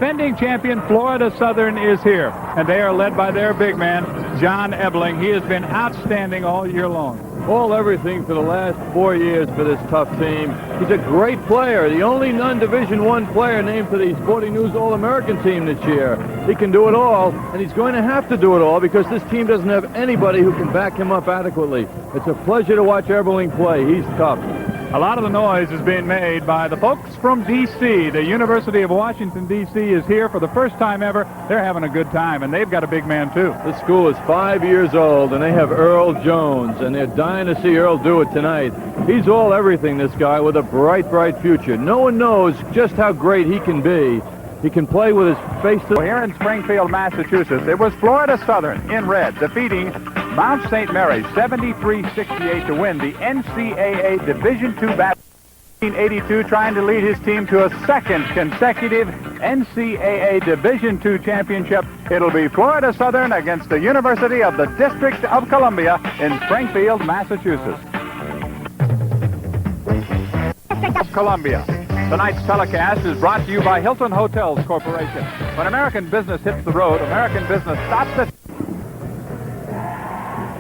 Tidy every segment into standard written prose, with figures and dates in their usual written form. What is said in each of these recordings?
Defending champion Florida Southern is here, and they are led by their big man, John Ebling. He has been outstanding all year long. All everything for the last 4 years for this tough team. He's a great player, the only non-Division I player named to the Sporting News All-American team this year. He can do it all, and he's going to have to do it all because this team doesn't have anybody who can back him up adequately. It's a pleasure to watch Ebling play. He's tough. A lot of the noise is being made by the folks from D.C. The University of Washington, D.C. is here for the first time ever. They're having a good time, and they've got a big man, too. This school is 5 years old, and they have Earl Jones, and they're dying to see Earl do it tonight. He's all everything, this guy, with a bright, bright future. No one knows just how great he can be. He can play with his face to... Well, here in Springfield, Massachusetts, it was Florida Southern in red defeating Mount St. Mary's 73-68 to win the NCAA Division II basketball. 1982, trying to lead his team to a second consecutive NCAA Division II championship. It'll be Florida Southern against the University of the District of Columbia in Springfield, Massachusetts. Columbia. Tonight's telecast is brought to you by Hilton Hotels Corporation. When American business hits the road, American business stops it.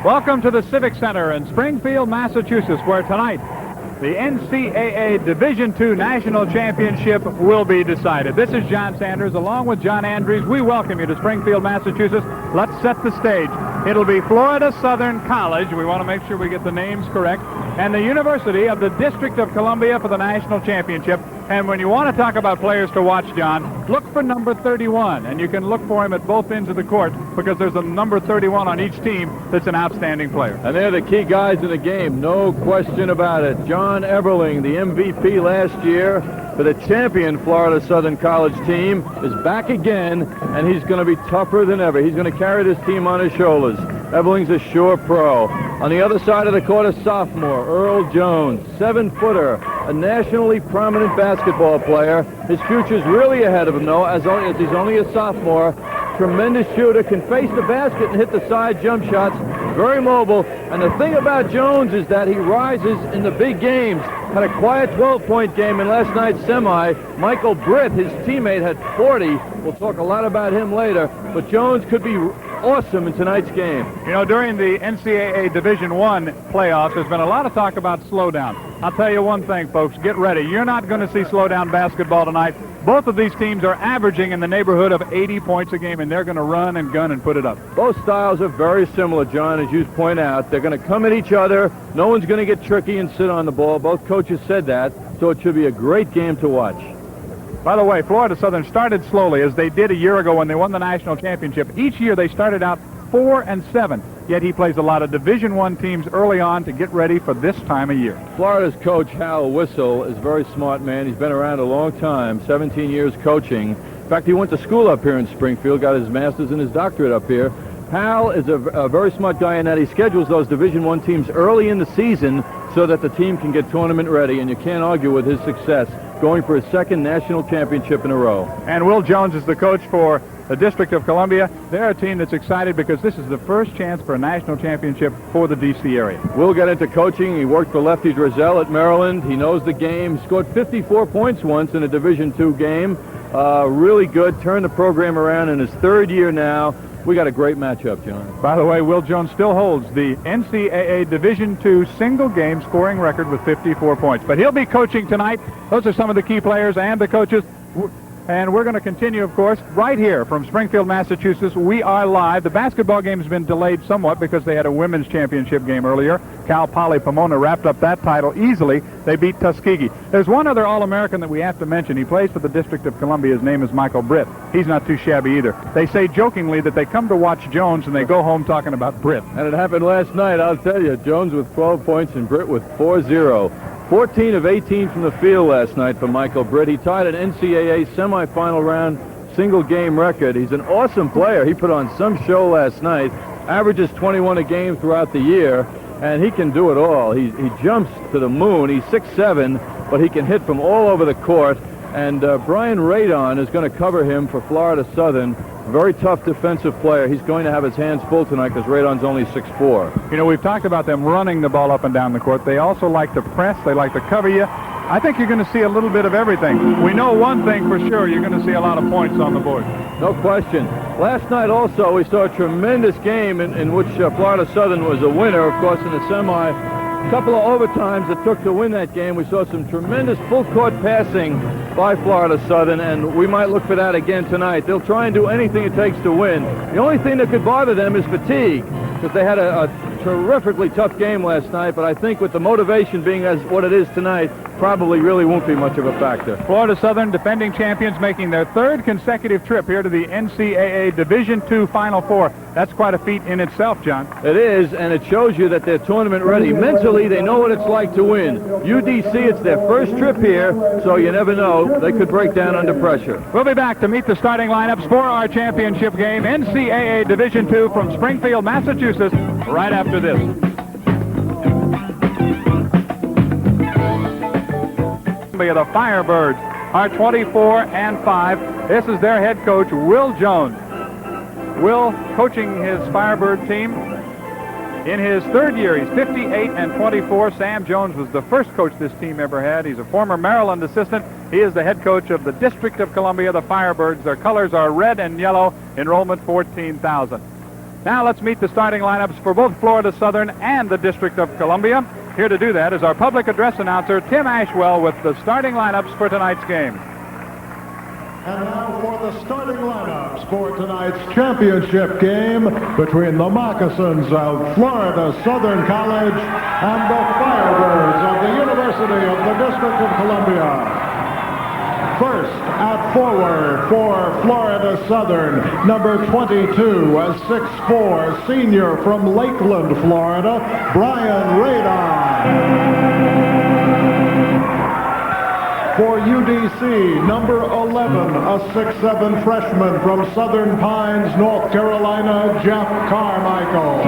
Welcome to the Civic Center in Springfield, Massachusetts, where tonight the NCAA Division II National Championship will be decided. This is John Sanders along with John Andrews. We welcome you to Springfield, Massachusetts. Let's set the stage. It'll be Florida Southern College. We want to make sure we get the names correct. And the University of the District of Columbia for the National Championship. And when you want to talk about players to watch, John, look for number 31. And you can look for him at both ends of the court because there's a number 31 on each team that's an outstanding player. And they're the key guys in the game, no question about it. John Eberling, the MVP last year for the champion Florida Southern College team, is back again, and he's going to be tougher than ever. He's going to carry this team on his shoulders. Eberling's a sure pro. On the other side of the court, a sophomore, Earl Jones, 7-footer, a nationally prominent basketball player. His future's really ahead of him, though, as he's only a sophomore. Tremendous shooter, can face the basket and hit the side jump shots. Very mobile. And the thing about Jones is that he rises in the big games. Had a quiet 12-point game in last night's semi. Michael Britt, his teammate, had 40. We'll talk a lot about him later. But Jones could be awesome in tonight's game. You know, during the NCAA Division I playoffs, there's been a lot of talk about slowdown. I'll tell you one thing, folks. Get ready. You're not going to see slowdown basketball tonight. Both of these teams are averaging in the neighborhood of 80 points a game, and they're going to run and gun and put it up. Both styles are very similar, John, as you point out. They're going to come at each other. No one's going to get tricky and sit on the ball. Both coaches said that, so it should be a great game to watch. By the way, Florida Southern started slowly, as they did a year ago when they won the national championship. Each year they started out 4-7, yet he plays a lot of Division I teams early on to get ready for this time of year. Florida's coach, Hal Whistle, is a very smart man. He's been around a long time, 17 years coaching. In fact, he went to school up here in Springfield, got his master's and his doctorate up here. Hal is a very smart guy in that he schedules those Division I teams early in the season so that the team can get tournament ready, and you can't argue with his success, going for his second national championship in a row. And Will Jones is the coach for the District of Columbia. They're a team that's excited because this is the first chance for a national championship for the D.C. area. Will got into coaching. He worked for Lefty Drizel at Maryland. He knows the game. He scored 54 points once in a Division II game. Really good. Turned the program around in his third year now. We got a great matchup, John. By the way, Will Jones still holds the NCAA Division II single-game scoring record with 54 points. But he'll be coaching tonight. Those are some of the key players and the coaches. And we're going to continue, of course, right here from Springfield, Massachusetts. We are live. The basketball game has been delayed somewhat because they had a women's championship game earlier. Cal Poly Pomona wrapped up that title easily. They beat Tuskegee. There's one other All-American that we have to mention. He plays for the District of Columbia. His name is Michael Britt. He's not too shabby either. They say jokingly that they come to watch Jones and they go home talking about Britt. And it happened last night, I'll tell you. Jones with 12 points and Britt with 4-0. 14 of 18 from the field last night for Michael Britt. He tied an NCAA semifinal round single-game record. He's an awesome player. He put on some show last night. Averages 21 a game throughout the year, and he can do it all. He jumps to the moon. He's 6'7", but he can hit from all over the court. And Brian Radon is going to cover him for Florida Southern. Very tough defensive player. He's going to have his hands full tonight because Radon's only 6'4". You know, we've talked about them running the ball up and down the court. They also like to press. They like to cover you. I think you're going to see a little bit of everything. We know one thing for sure, you're going to see a lot of points on the board. No question. Last night also we saw a tremendous game in which Florida Southern was a winner, of course, in the semi. A couple of overtimes it took to win that game. We saw some tremendous full-court passing by Florida Southern, and we might look for that again tonight. They'll try and do anything it takes to win. The only thing that could bother them is fatigue, because they had a terrifically tough game last night, but I think with the motivation being as what it is tonight, probably really won't be much of a factor. Florida Southern, defending champions, making their third consecutive trip here to the NCAA Division II Final Four. That's quite a feat in itself, John. It is, and it shows you that they're tournament ready. Mentally, they know what it's like to win. UDC, it's their first trip here, so you never know. They could break down under pressure. We'll be back to meet the starting lineups for our championship game, NCAA Division II from Springfield, Massachusetts, right after this. The Firebirds are 24-5. This is their head coach, Will Jones. Will coaching his Firebird team in his third year. He's 58-24. Sam Jones was the first coach this team ever had. He's a former Maryland assistant. He is the head coach of the District of Columbia, the Firebirds. Their colors are red and yellow. Enrollment 14,000. Now let's meet the starting lineups for both Florida Southern and the District of Columbia. Here to do that is our public address announcer, Tim Ashwell, with the starting lineups for tonight's game. And now for the starting lineups for tonight's championship game between the Moccasins of Florida Southern College and the Firebirds of the University of the District of Columbia. First, at forward for Florida Southern, number 22, a 6'4", senior from Lakeland, Florida, Brian Radon. For UDC, number 11, a 6'7" freshman from Southern Pines, North Carolina, Jeff Carmichael.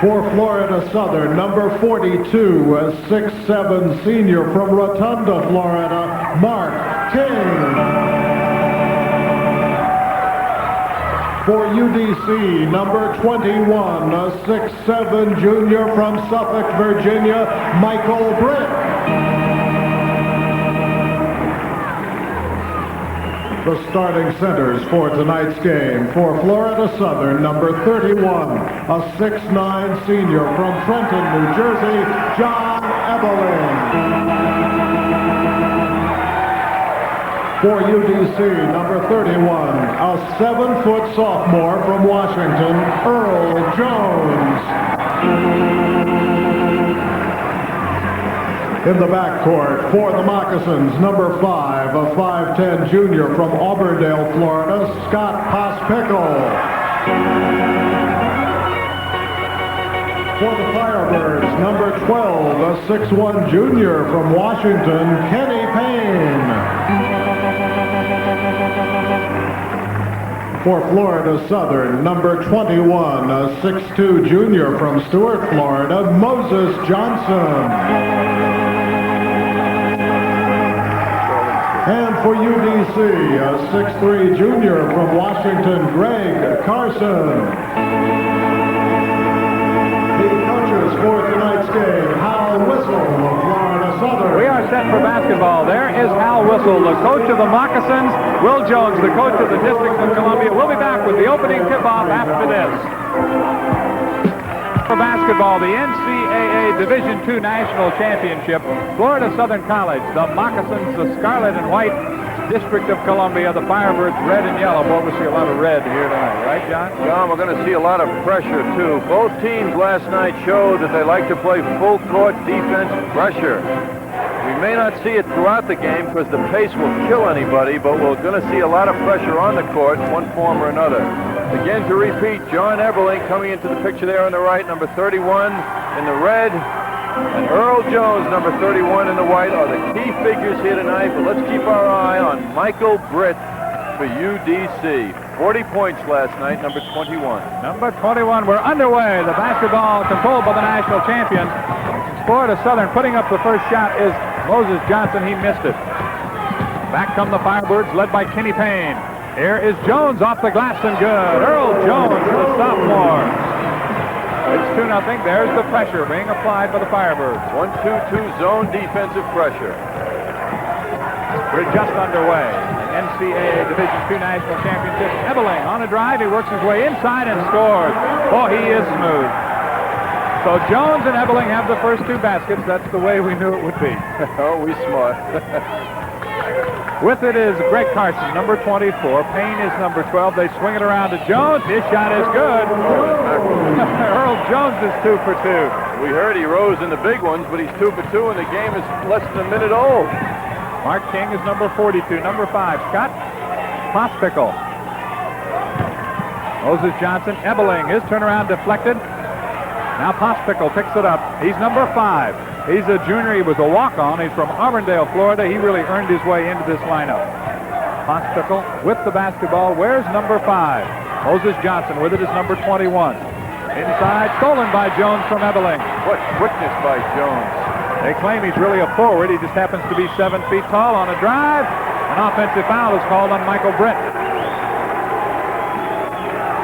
For Florida Southern, number 42, a 6'7" senior from Rotunda, Florida, Mark King. For UDC, number 21, a 6'7" junior from Suffolk, Virginia, Michael Britt. The starting centers for tonight's game. For Florida Southern, number 31, a 6'9" senior from Trenton, New Jersey, John Ebeling. For UDC, number 31, a 7-foot sophomore from Washington, Earl Jones. In the backcourt, for the Moccasins, number 5, a 5'10" junior from Auburndale, Florida, Scott Pospickle. For the Firebirds, number 12, a 6'1" junior from Washington, Kenny Payne. For Florida Southern, number 21, a 6'2" junior from Stuart, Florida, Moses Johnson. And for UDC, a 6'3" junior from Washington, Greg Carson. The coaches for tonight's game, Hal Whistle of Florida Southern. We are set for basketball. There is Hal Whistle, the coach of the Moccasins. Will Jones, the coach of the District of Columbia. We'll be back with the opening tip-off after this. For basketball, the NCAA Division II National Championship, Florida Southern College, the Moccasins, the Scarlet and White, District of Columbia, the Firebirds, red and yellow. Boy, we see a lot of red here tonight, right, John? John, we're going to see a lot of pressure, too. Both teams last night showed that they like to play full-court defense pressure. We may not see it throughout the game because the pace will kill anybody, but we're going to see a lot of pressure on the court in one form or another. Again, to repeat, John Eberling coming into the picture there on the right, number 31 in the red, and Earl Jones, number 31 in the white, are the key figures here tonight. But let's keep our eye on Michael Britt for UDC. 40 points last night, number 21. Number 21, we're underway. The basketball controlled by the national champions. Florida Southern putting up the first shot is Moses Johnson. He missed it. Back come the Firebirds, led by Kenny Payne. Here is Jones off the glass and good. Earl Jones, the sophomore. It's 2-0. There's the pressure being applied by the Firebirds. 1-2-2 zone defensive pressure. We're just underway. NCAA Division II National Championship. Ebeling on a drive. He works his way inside and scores. Oh, he is smooth. So Jones and Ebeling have the first 2 baskets. That's the way we knew it would be. Oh, we smart. With it is Greg Carson, number 24. Payne is number 12. They swing it around to Jones. His shot is good. Earl Jones is 2 for 2. We heard he rose in the big ones, but he's 2 for 2, and the game is less than a minute old. Mark King is number 42. Number 5, Scott Pospickle. Moses Johnson, Ebeling. His turnaround deflected. Now Pospickle picks it up. He's number 5. He's a junior. He was a walk-on. He's from Auburndale, Florida. He really earned his way into this lineup. Pospickle with the basketball. Where's number 5? Moses Johnson with it is number 21. Inside, stolen by Jones from Ebeling. What quickness by Jones. They claim he's really a forward. He just happens to be 7 feet tall. On a drive, an offensive foul is called on Michael Britt.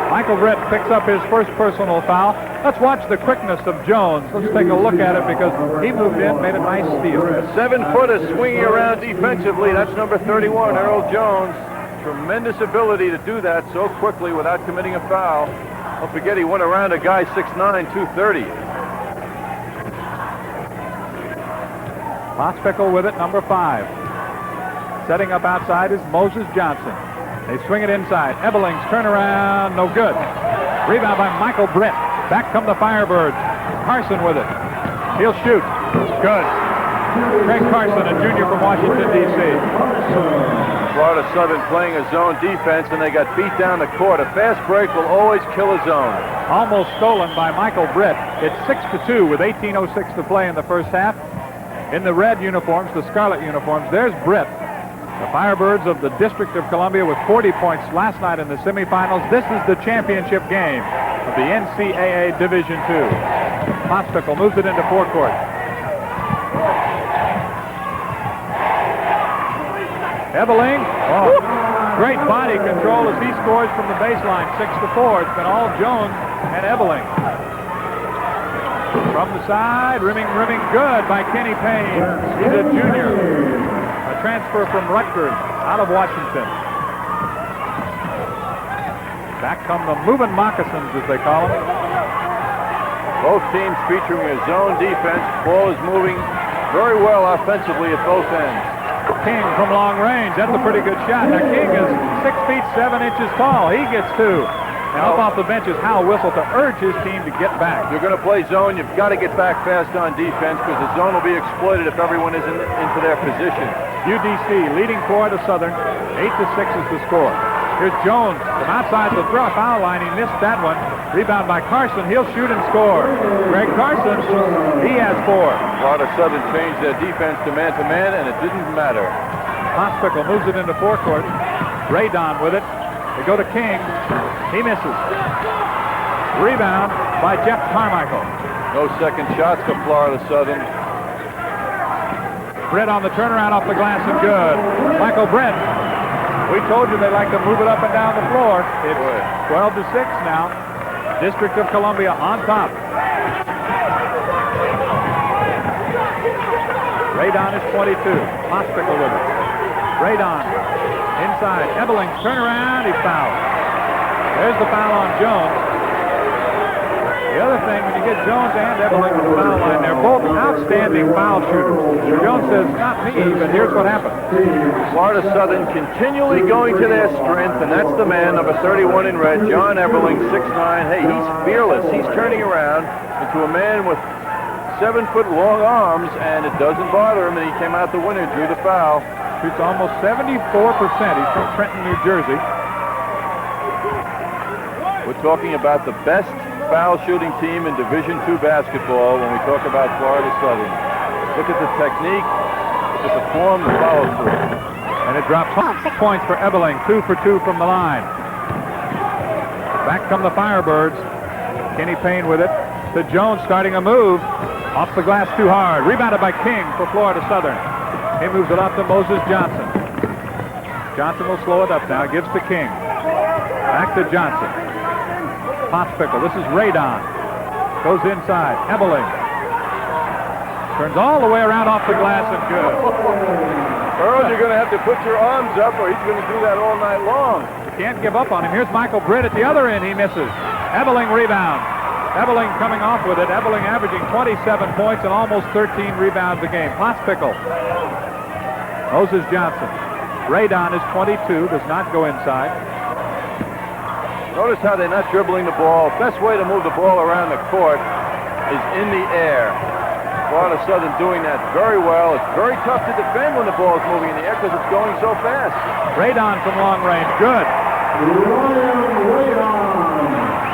Michael Britt picks up his first personal foul. Let's watch the quickness of Jones. Let's take a look at it because he moved in, made a nice steal. 7-footer swinging around defensively. That's number 31, Earl Jones. Tremendous ability to do that so quickly without committing a foul. Don't forget he went around a guy 6'9", 230. Pospickle with it, number 5. Setting up outside is Moses Johnson. They swing it inside. Ebeling's turnaround, no good. Rebound by Michael Britt. Back come the Firebirds. Carson with it. He'll shoot. Good. Greg Carson, a junior from Washington, D.C. Florida Southern playing a zone defense, and they got beat down the court. A fast break will always kill a zone. Almost stolen by Michael Britt. It's 6-2 with 18:06 to play in the first half. In the red uniforms, the scarlet uniforms, there's Britt. The Firebirds of the District of Columbia with 40 points last night in the semifinals. This is the championship game of the NCAA Division II. Pospickle moves it into forecourt. Ebeling, great body control as he scores from the baseline, 6-4. It's been all Jones and Ebeling. From the side, rimming good by Kenny Payne. He's a junior. A transfer from Rutgers out of Washington. Back come the moving moccasins, as they call them. Both teams featuring a zone defense. Ball is moving very well offensively at both ends. King from long range. That's a pretty good shot. Now King is 6 feet 7 inches tall. He gets 2. Now up off the bench is Hal Whistle to urge his team to get back. If you're going to play zone, you've got to get back fast on defense because the zone will be exploited if everyone isn't into their position. UDC leading Florida Southern. 8-6 is the score. Here's Jones from outside the foul line. He missed that one. Rebound by Carson. He'll shoot and score. Greg Carson, he has 4. Florida Southern changed their defense to man-to-man, and it didn't matter. Pospickle moves it into forecourt. Radon with it. They go to King. He misses. Rebound by Jeff Carmichael. No second shots for Florida Southern. Britt on the turnaround off the glass and good. Michael Britt. We told you they like to move it up and down the floor. It's 12-6 now. District of Columbia on top. Radon is 22. Pospickle with it. Radon inside. Ebeling turnaround. He fouled. There's the foul on Jones. The other thing, when you get Jones and Ebeling to the foul line, they're both outstanding foul shooters. Jones says, not me, but here's what happened. Florida Southern continually going to their strength, and that's the man, number 31 in red, John Ebeling, 6'9". Hey, he's fearless. He's turning around into a man with 7-foot long arms, and it doesn't bother him, and he came out the winner, drew the foul. Shoots almost 74%. He's from Trenton, New Jersey. We're talking about the best foul shooting team in Division II basketball when we talk about Florida Southern. Look at the technique, look at the form, the follow through. And it drops 6 points for Ebeling, 2 for 2 from the line. Back come the Firebirds. Kenny Payne with it to Jones, starting a move. Off the glass too hard. Rebounded by King for Florida Southern. He moves it off to Moses Johnson. Johnson will slow it up now, gives to King. Back to Johnson. Pospickle, this is Radon. Goes inside. Ebeling. Turns all the way around off the glass and good. Earl, you're going to have to put your arms up or he's going to do that all night long. You can't give up on him. Here's Michael Britt at the other end. He misses. Ebeling rebound. Ebeling coming off with it. Ebeling averaging 27 points and almost 13 rebounds a game. Pospickle. Moses Johnson. Radon is 22. Does not go inside. Notice how they're not dribbling the ball. Best way to move the ball around the court is in the air. Florida Southern doing that very well. It's very tough to defend when the ball is moving in the air because it's going so fast. Radon from long range. Good.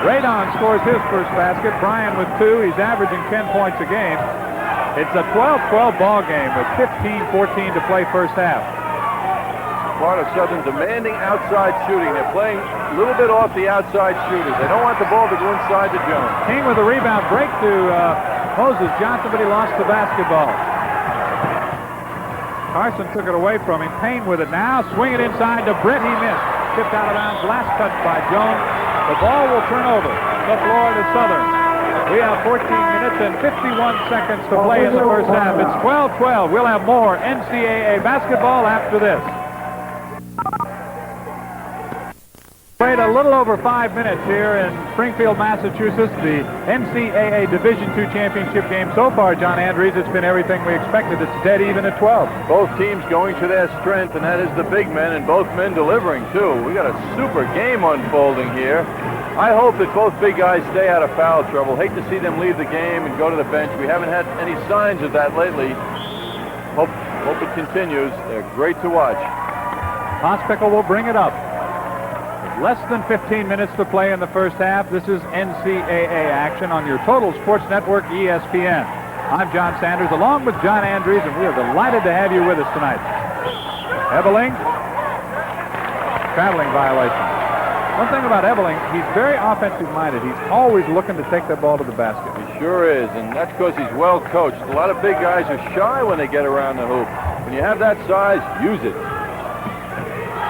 Radon scores his first basket. Bryan with 2. He's averaging 10 points a game. It's a 12-12 ball game with 15-14 to play first half. Florida Southern demanding outside shooting. They're playing a little bit off the outside shooters. They don't want the ball to go inside to Jones. King with a rebound break to Moses Johnson, but he lost the basketball. Carson took it away from him. Payne with it now. Swing it inside to Britt. He missed. Tipped out of bounds. Last touch by Jones. The ball will turn over to Florida Southern. We have 14 minutes and 51 seconds to play in the first half. It's 12-12. We'll have more NCAA basketball after this. Played a little over 5 minutes here in Springfield, Massachusetts, the NCAA Division II Championship game. So far, John Andrews, it's been everything we expected. It's dead even at 12. Both teams going to their strength, and that is the big men, and both men delivering, too. We got a super game unfolding here. I hope that both big guys stay out of foul trouble. Hate to see them leave the game and go to the bench. We haven't had any signs of that lately. Hope it continues. They're great to watch. Pospickle will bring it up. Less than 15 minutes to play in the first half. This is NCAA action on your Total Sports Network, ESPN. I'm John Sanders, along with John Andrews, and we are delighted to have you with us tonight. Ebeling, traveling violation. One thing about Ebeling, he's very offensive-minded. He's always looking to take that ball to the basket. He sure is, and that's because he's well coached. A lot of big guys are shy when they get around the hoop. When you have that size, use it.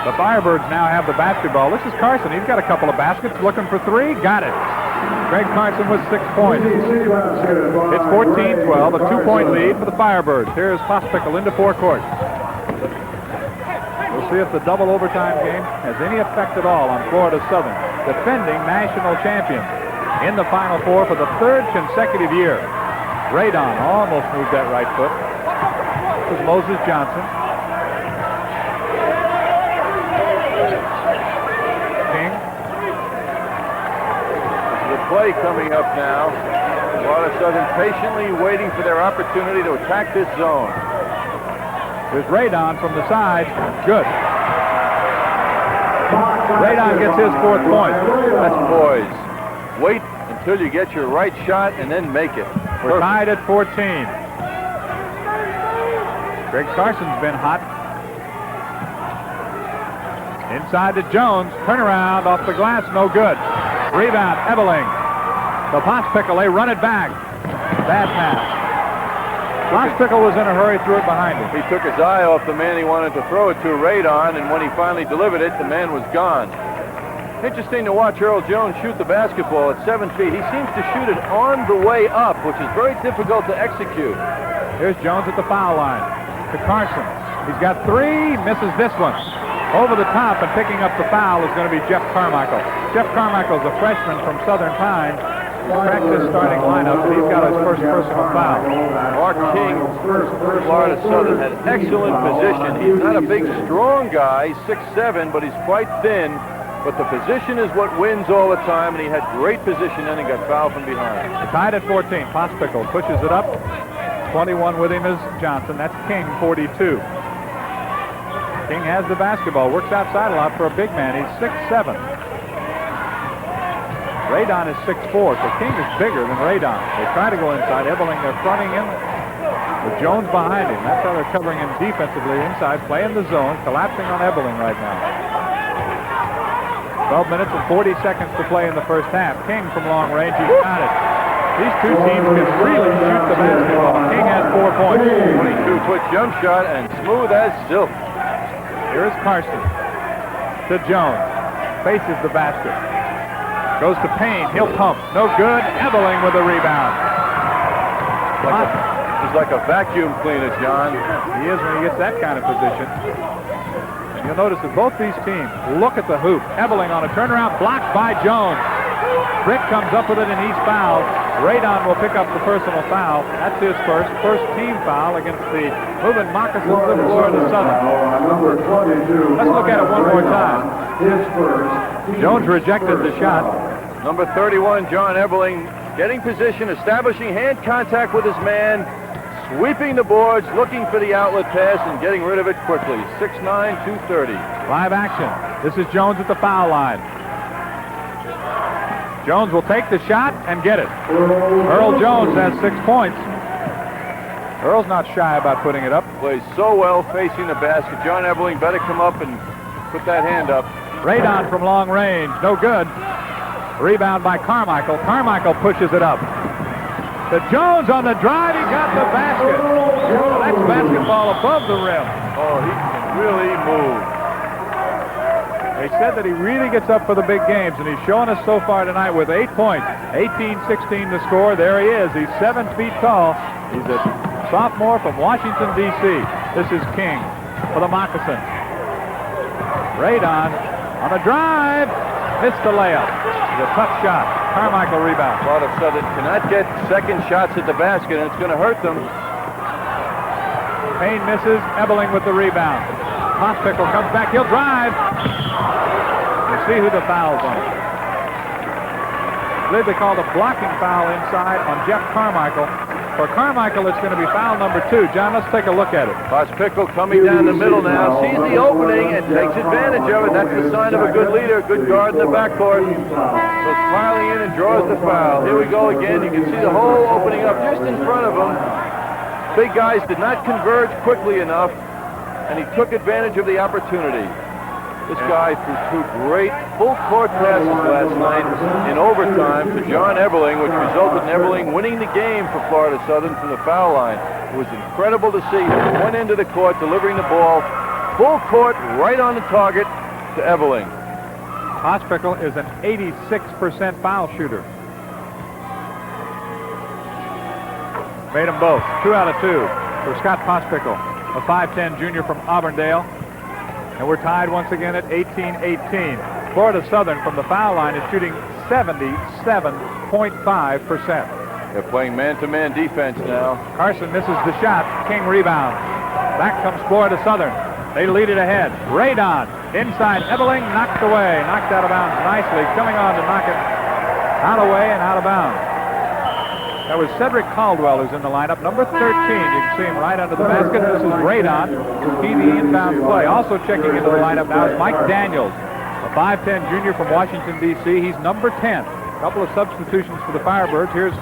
The Firebirds now have the basketball. This is Carson. He's got a couple of baskets. Looking for 3. Got it. Greg Carson with 6 points. It's 14-12, a 2-point lead for the Firebirds. Here's Pospickle into forecourt. We'll see if the double overtime game has any effect at all on Florida Southern, defending national champions in the Final Four for the 3rd consecutive year. Radon almost moved that right foot. This is Moses Johnson. Play coming up now. Florida Southern patiently waiting for their opportunity to attack this zone. There's Radon from the side. Good. Radon gets his 4th point. That's boys. Wait until you get your right shot and then make it. We're tied at 14. Greg Carson's been hot. Inside to Jones. Turnaround off the glass. No good. Rebound. Ebeling. The Pospickle, they run it back. Bad pass. Pospickle was in a hurry, threw it behind him. He took his eye off the man he wanted to throw it to, Radon, and when he finally delivered it, the man was gone. Interesting to watch Earl Jones shoot the basketball at 7 feet. He seems to shoot it on the way up, which is very difficult to execute. Here's Jones at the foul line. To Carson. He's got 3, misses this one. Over the top and picking up the foul is going to be Jeff Carmichael. Jeff Carmichael's a freshman from Southern Pines. Practice starting lineup, and he's got his first personal foul. Mark King, Florida Southern, had excellent position. He's not a big, strong guy. He's 6'7", but he's quite thin. But the position is what wins all the time, and he had great position and he got fouled from behind. Tied at 14. Pospickle pushes it up. 21 with him is Johnson. That's King, 42. King has the basketball. Works outside a lot for a big man. He's 6'7". Radon is 6'4", so King is bigger than Radon. They try to go inside. Ebeling, they're fronting him with Jones behind him. That's how they're covering him defensively inside, playing the zone, collapsing on Ebeling right now. 12 minutes and 40 seconds to play in the first half. King from long range, he's got it. These two teams can really shoot the basketball. King has 4 points. 22-foot jump shot and smooth as silk. Here's Carson to Jones. Faces the basket. Goes to Payne. He'll pump. No good. Ebeling with a rebound. He's like a vacuum cleaner, John. He is when he gets that kind of position. And you'll notice that both these teams look at the hoop. Ebeling on a turnaround, blocked by Jones. Brick comes up with it and he's fouled. Radon will pick up the personal foul. That's his first team foul against the moving Moccasins of Florida Southern. Let's look at it one more time. Jones rejected the shot. Number 31, John Ebeling, getting position, establishing hand contact with his man, sweeping the boards, looking for the outlet pass, and getting rid of it quickly. 6'9", 230. Live action. This is Jones at the foul line. Jones will take the shot and get it. Earl Jones has 6 points. Earl's not shy about putting it up. Plays so well facing the basket. John Ebeling better come up and put that hand up. Radon from long range. No good. Rebound by Carmichael. Carmichael pushes it up. To Jones on the drive. He got the basket. That's basketball above the rim. Oh, he can really move. They said that he really gets up for the big games, and he's shown us so far tonight with 8 points. 18-16 the score. There he is. He's 7 feet tall. He's a sophomore from Washington, D.C. This is King for the Moccasins. Radon on the drive. Missed the layup. It's a tough shot. Carmichael rebound. Florida Southern cannot get second shots at the basket, and it's going to hurt them. Payne misses. Ebeling with the rebound. Pospickle comes back. He'll drive. We'll see who the foul's on. I believe they called a blocking foul inside on Jeff Carmichael. For Carmichael, it's going to be foul number 2. John, let's take a look at it. Pospickle coming down the middle now, sees the opening and takes advantage of it. That's the sign of a good leader, a good guard in the backcourt. Goes smiling in and draws the foul. Here we go again. You can see the hole opening up just in front of him. Big guys did not converge quickly enough, and he took advantage of the opportunity. This guy threw 2 great full-court passes last night in overtime to John Ebeling, which resulted in Ebeling winning the game for Florida Southern from the foul line. It was incredible to see him one end of the court delivering the ball full court right on the target to Ebeling. Pospickle is an 86% foul shooter. Made them both. 2 out of 2 for Scott Pospickle, a 5'10 junior from Auburndale. And we're tied once again at 18-18. Florida Southern from the foul line is shooting 77.5%. They're playing man-to-man defense now. Carson misses the shot. King rebound. Back comes Florida Southern. They lead it ahead. Radon inside. Ebeling knocked away. Knocked out of bounds nicely. Coming on to knock it out away and out of bounds. That was Cedric Caldwell who's in the lineup. Number 13. You can see him right under the basket. This is Radon to key the inbound play. Also checking into the lineup now is Mike Daniels, a 5'10 junior from Washington, D.C. He's number 10. A couple of substitutions for the Firebirds. Here's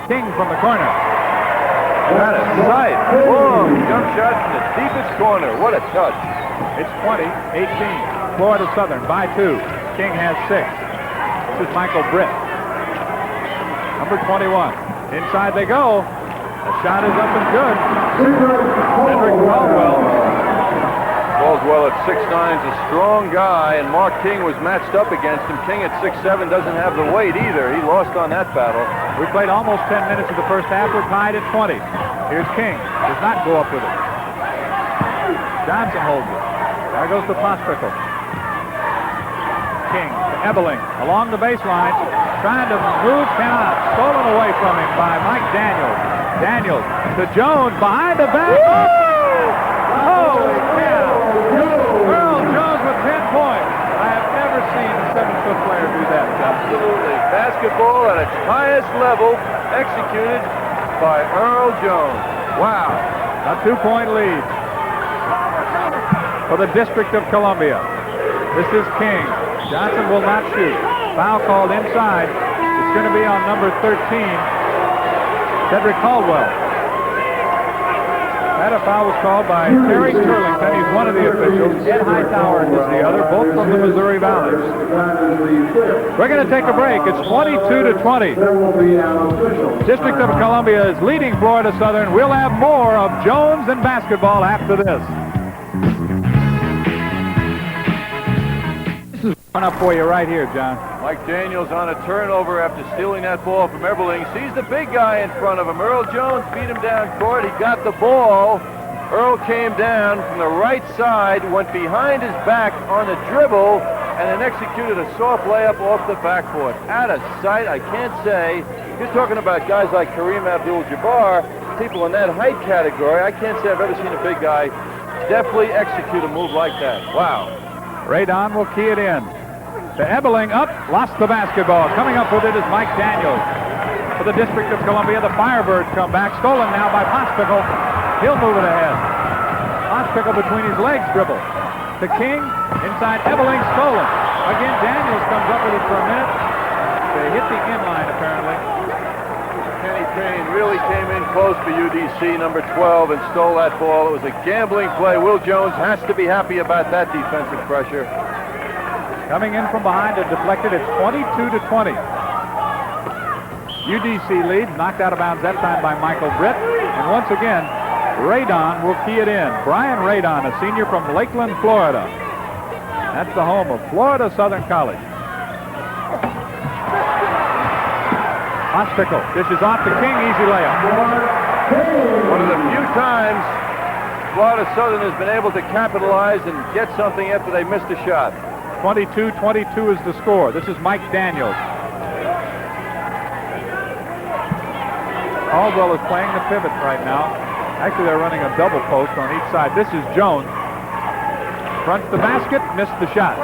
King from the corner. Got it. Sight. Boom. Jump shot from the deepest corner. What a touch. It's 20-18. Florida Southern by 2. King has 6. This is Michael Britt. Number 21. Inside they go. The shot is up and good. Cedric Caldwell at 6'9" is a strong guy, and Mark King was matched up against him. King at 6'7" doesn't have the weight either. He lost on that battle. We played almost 10 minutes of the first half. We're tied at 20. Here's King. Does not go up with it. Johnson holds it. There goes the Pospickle. King to Ebeling along the baseline. Trying to move, cannot. Stolen away from him by Mike Daniels. Daniels to Jones behind the back. Holy cow! Earl Jones with 10 points. I have never seen a 7-foot player do that. Absolutely. Basketball at its highest level, executed by Earl Jones. Wow. A 2-point lead for the District of Columbia. This is King. Johnson will not shoot. Foul called inside. It's going to be on number 13, Cedric Caldwell. That a foul was called by Terry Turlington. He's one of the officials. Ed Hightower is the other, both from the Missouri Valley. We're going to take a break. It's 22-20. District of Columbia is leading Florida Southern. We'll have more of Jones and basketball after this. This is one up for you right here, John. Mike Daniels on a turnover after stealing that ball from Everling. Sees the big guy in front of him. Earl Jones beat him down court. He got the ball. Earl came down from the right side, went behind his back on the dribble, and then executed a soft layup off the backboard. Out of sight, I can't say. You're talking about guys like Kareem Abdul-Jabbar, people in that height category. I can't say I've ever seen a big guy definitely execute a move like that. Wow. Radon will key it in. To Ebeling, up, lost the basketball. Coming up with it is Mike Daniels. For the District of Columbia, the Firebirds come back. Stolen now by Pospickle. He'll move it ahead. Pospickle between his legs dribble. To King, inside Ebeling, stolen. Again, Daniels comes up with it for a minute. They hit the inline, apparently. Kenny Payne really came in close for UDC, number 12, and stole that ball. It was a gambling play. Will Jones has to be happy about that defensive pressure. Coming in from behind and deflected, it's 22-20. UDC leads, knocked out of bounds that time by Michael Britt. And once again, Radon will key it in. Brian Radon, a senior from Lakeland, Florida. That's the home of Florida Southern College. Pospickle dishes off to King, easy layup. One of the few times Florida Southern has been able to capitalize and get something after they missed a shot. 22-22 is the score. This is Mike Daniels. Caldwell is playing the pivot right now. Actually, they're running a double post on each side. This is Jones. Fronts the basket, missed the shot.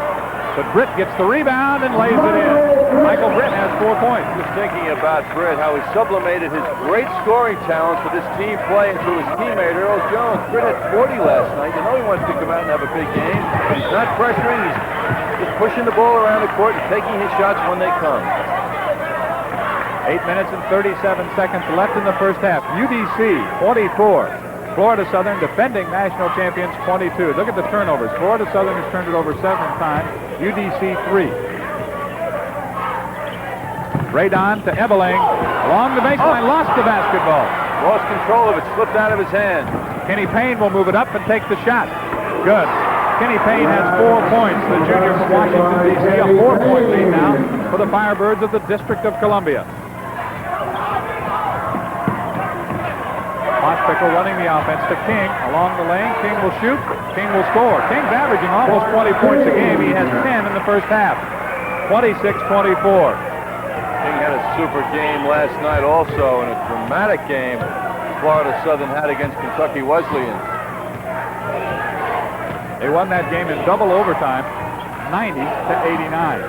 But Britt gets the rebound and lays it in. Michael Britt has 4 points. Just thinking about Britt, how he sublimated his great scoring talent for this team play into his teammate Earl Jones. Britt had 40 last night. You know he wants to come out and have a big game. He's not pressuring. He's just pushing the ball around the court and taking his shots when they come. 8 minutes and 37 seconds left in the first half. UDC 44. Florida Southern, defending national champions, 22. Look at the turnovers. Florida Southern has turned it over 7 times. UDC 3. Radon to Ebeling. Along the baseline, lost the basketball. Lost control of it, slipped out of his hand. Kenny Payne will move it up and take the shot. Good. Kenny Payne has 4 points. The junior from Washington, D.C., a 4-point lead now for the Firebirds of the District of Columbia. Pospickle running the offense to King. Along the lane, King will shoot. King will score. King's averaging almost 20 points a game. He has 10 in the first half. 26-24. King had a super game last night also, and a dramatic game Florida Southern had against Kentucky Wesleyan. They won that game in double overtime, 90-89.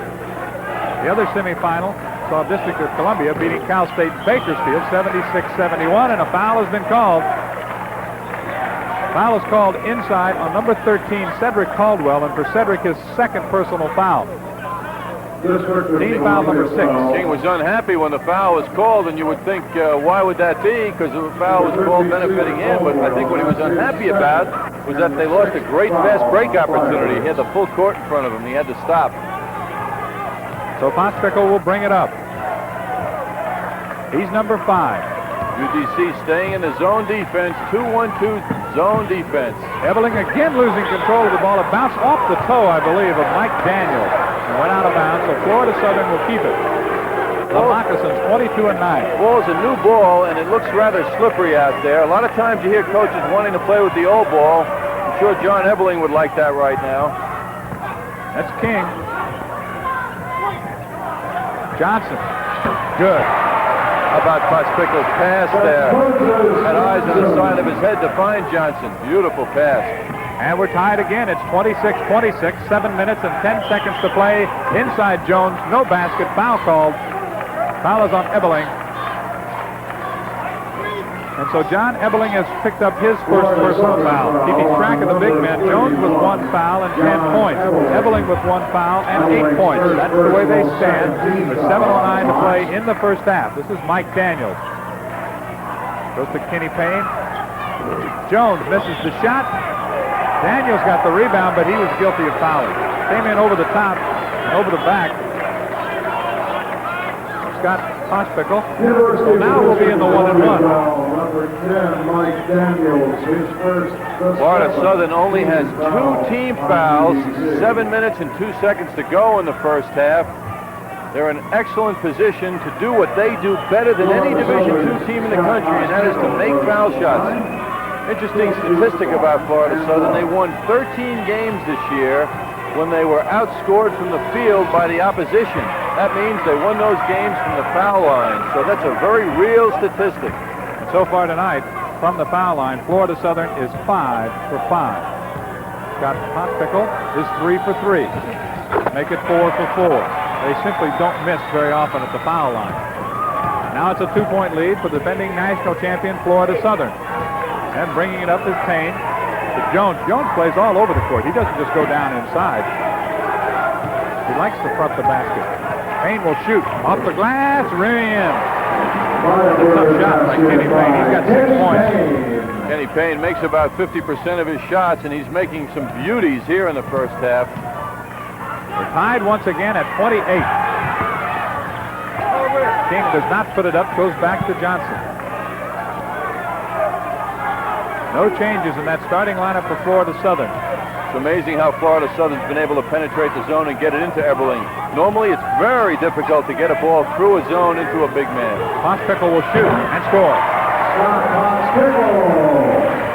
The other semifinal saw District of Columbia beating Cal State Bakersfield 76-71, and a foul has been called. Foul is called inside on number 13, Cedric Caldwell, and for Cedric, his second personal foul. Team foul number 6. King was unhappy when the foul was called, and you would think, why would that be? Because the foul was called benefiting him, but I think what he was unhappy about was that they lost a great fast break opportunity. He had the full court in front of him. He had to stop. So Pospickle will bring it up. He's number 5. UDC staying in the zone defense, 2-1-2 zone defense. Ebeling again losing control of the ball. It bounced off the toe, I believe, of Mike Daniels and went out of bounds, so Florida Southern will keep it. The Moccasins 22-9. The ball is a new ball, and it looks rather slippery out there. A lot of times you hear coaches wanting to play with the old ball. I'm sure John Ebeling would like that right now. That's King. Johnson. Good. How about Pospickle's pass there? Had eyes on the side of his head to find Johnson. Beautiful pass. And we're tied again. It's 26-26. 7 minutes and 10 seconds to play. Inside Jones. No basket. Foul called. Foul is on Ebeling. And so John Ebeling has picked up his first personal foul. Keeping track of the big men. Jones with 1 foul and 10 points. Ebeling with 1 foul and 8 points. That's the way they stand. With 7:09 to play in the first half. This is Mike Daniels. Goes to Kenny Payne. Jones misses the shot. Daniels got the rebound, but he was guilty of fouling. Came in over the top and over the back. Scott Pospickle. So now we'll be in the 1-and-1. Number 10, Mike Daniels, his first. Florida Southern only has 2 team fouls, 7 minutes and 2 seconds to go in the first half. They're in excellent position to do what they do better than any Division II team in the country, and that is to make foul shots. Interesting statistic about Florida Southern. They won 13 games this year when they were outscored from the field by the opposition. That means they won those games from the foul line. So that's a very real statistic. So far tonight, from the foul line, Florida Southern is 5 for 5. Scott Pospickle is 3 for 3. Make it 4 for 4. They simply don't miss very often at the foul line. Now it's a 2-point lead for the defending national champion Florida Southern. And bringing it up is Payne to Jones. Jones plays all over the court. He doesn't just go down inside. He likes to front the basket. Payne will shoot off the glass, rim in. A tough shot by Kenny Payne. He's got 6 points. Kenny Payne makes about 50% of his shots, and he's making some beauties here in the first half. We're tied once again at 28. King does not put it up, goes back to Johnson. No changes in that starting lineup for Florida Southern. It's amazing how Florida Southern's been able to penetrate the zone and get it into Eberling. Normally, it's very difficult to get a ball through a zone into a big man. Pospickle will shoot and score.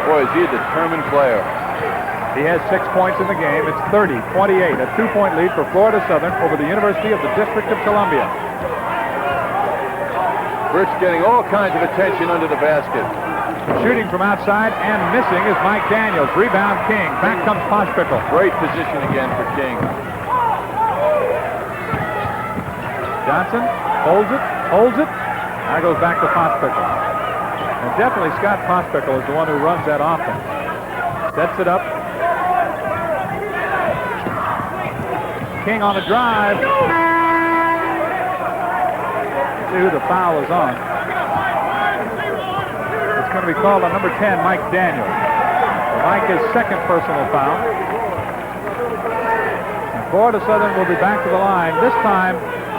Boy, is he a determined player. He has 6 points in the game. It's 30-28, a 2-point lead for Florida Southern over the University of the District of Columbia. Brick's getting all kinds of attention under the basket. Shooting from outside and missing is Mike Daniels. Rebound King. Back comes Pospickle. Great position again for King. Johnson holds it. Now goes back to Pospickle. And definitely Scott Pospickle is the one who runs that offense. Sets it up. King on the drive. See who the foul is on. It's going to be called on number 10, Mike Daniels. Mike is second personal foul. And Florida Southern will be back to the line. This time,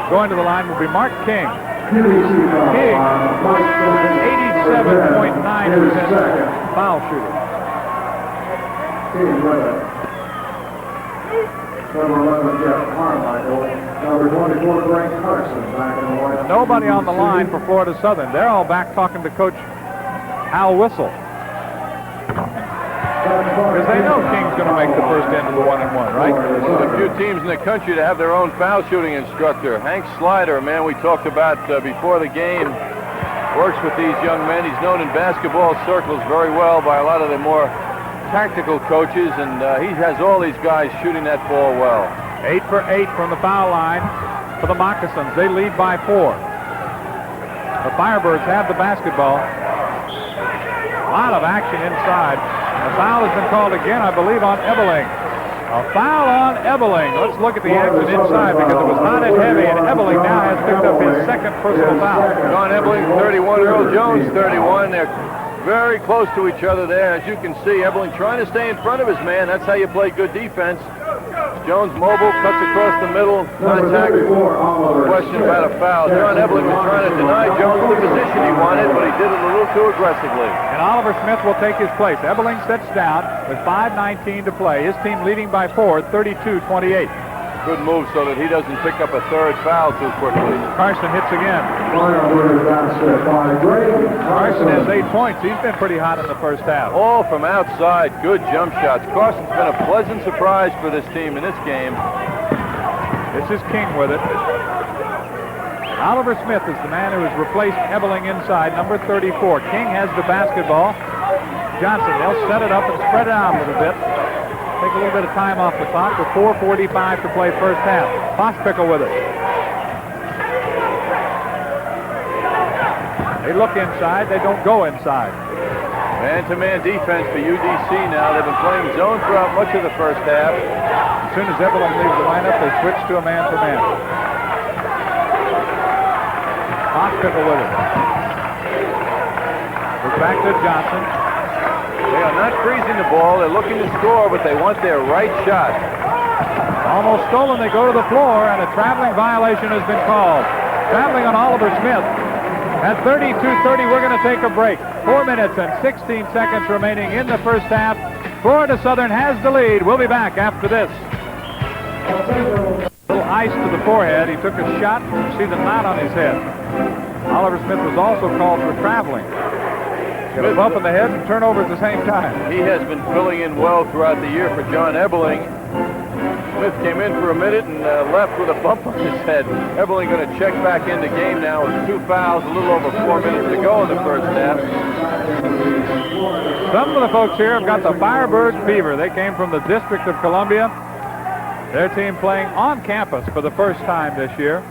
going to the line will be Mark King. King, 87.9% foul shooter. Number 11, Jeff Carmichael. Number 24, Frank Carson, back in the white. Nobody on the line for Florida Southern. They're all back talking to Coach Al Whistle. Because they know King's going to make the first end of the 1-and-1, right? One of the few teams in the country to have their own foul shooting instructor. Hank Slider, a man we talked about before the game, works with these young men. He's known in basketball circles very well by a lot of the more tactical coaches, and he has all these guys shooting that ball well. 8 for 8 from the foul line for the Moccasins. They lead by 4. The Firebirds have the basketball. A lot of action inside. A foul has been called again, I believe, on Eberling. A foul on Eberling. Let's look at the action inside because it was hot and heavy, and Eberling now has picked up his second personal foul. John Eberling, 31, Earl Jones, 31. They're very close to each other there. As you can see, Eberling trying to stay in front of his man. That's how you play good defense. Jones mobile, cuts across the middle, contact, question about a foul. John Eberling was trying to deny Jones the position he wanted, but he did it a little too aggressively. And Oliver Smith will take his place. Eberling sits down with 5:19 to play. His team leading by 4, 32-28. Good move so that he doesn't pick up a third foul too quickly. Carson hits again. Carson has 8 points. He's been pretty hot in the first half. All from outside. Good jump shots. Carson's been a pleasant surprise for this team in this game. This is King with it. Oliver Smith is the man who has replaced Eberling inside, number 34. King has the basketball. Johnson, they'll set it up and spread it out a little bit. Take a little bit of time off the clock with 4:45 to play first half. Pospickle with it. They look inside. They don't go inside. Man-to-man defense for UDC now. They've been playing zone throughout much of the first half. As soon as Eberling leaves the lineup, they switch to a man-to-man. Pospickle with it. Goes back to Johnson. They are not freezing the ball. They're looking to score, but they want their right shot. Almost stolen. They go to the floor, and a traveling violation has been called. traveling on Oliver Smith. At 32-30, we're going to take a break. 4 minutes and 16 seconds remaining in the first half. Florida Southern has the lead. We'll be back after this. A little ice to the forehead. He took a shot. You see the knot on his head. Oliver Smith was also called for traveling. Get a bump in the head and turn over at the same time. He has been filling in well throughout the year for John Eberling. Smith came in for a minute and left with a bump on his head. Eberling going to check back in the game now with 2 fouls, a little over 4 minutes to go in the first half. Some of the folks here have got the Firebird fever. They came from the District of Columbia. Their team playing on campus for the first time this year.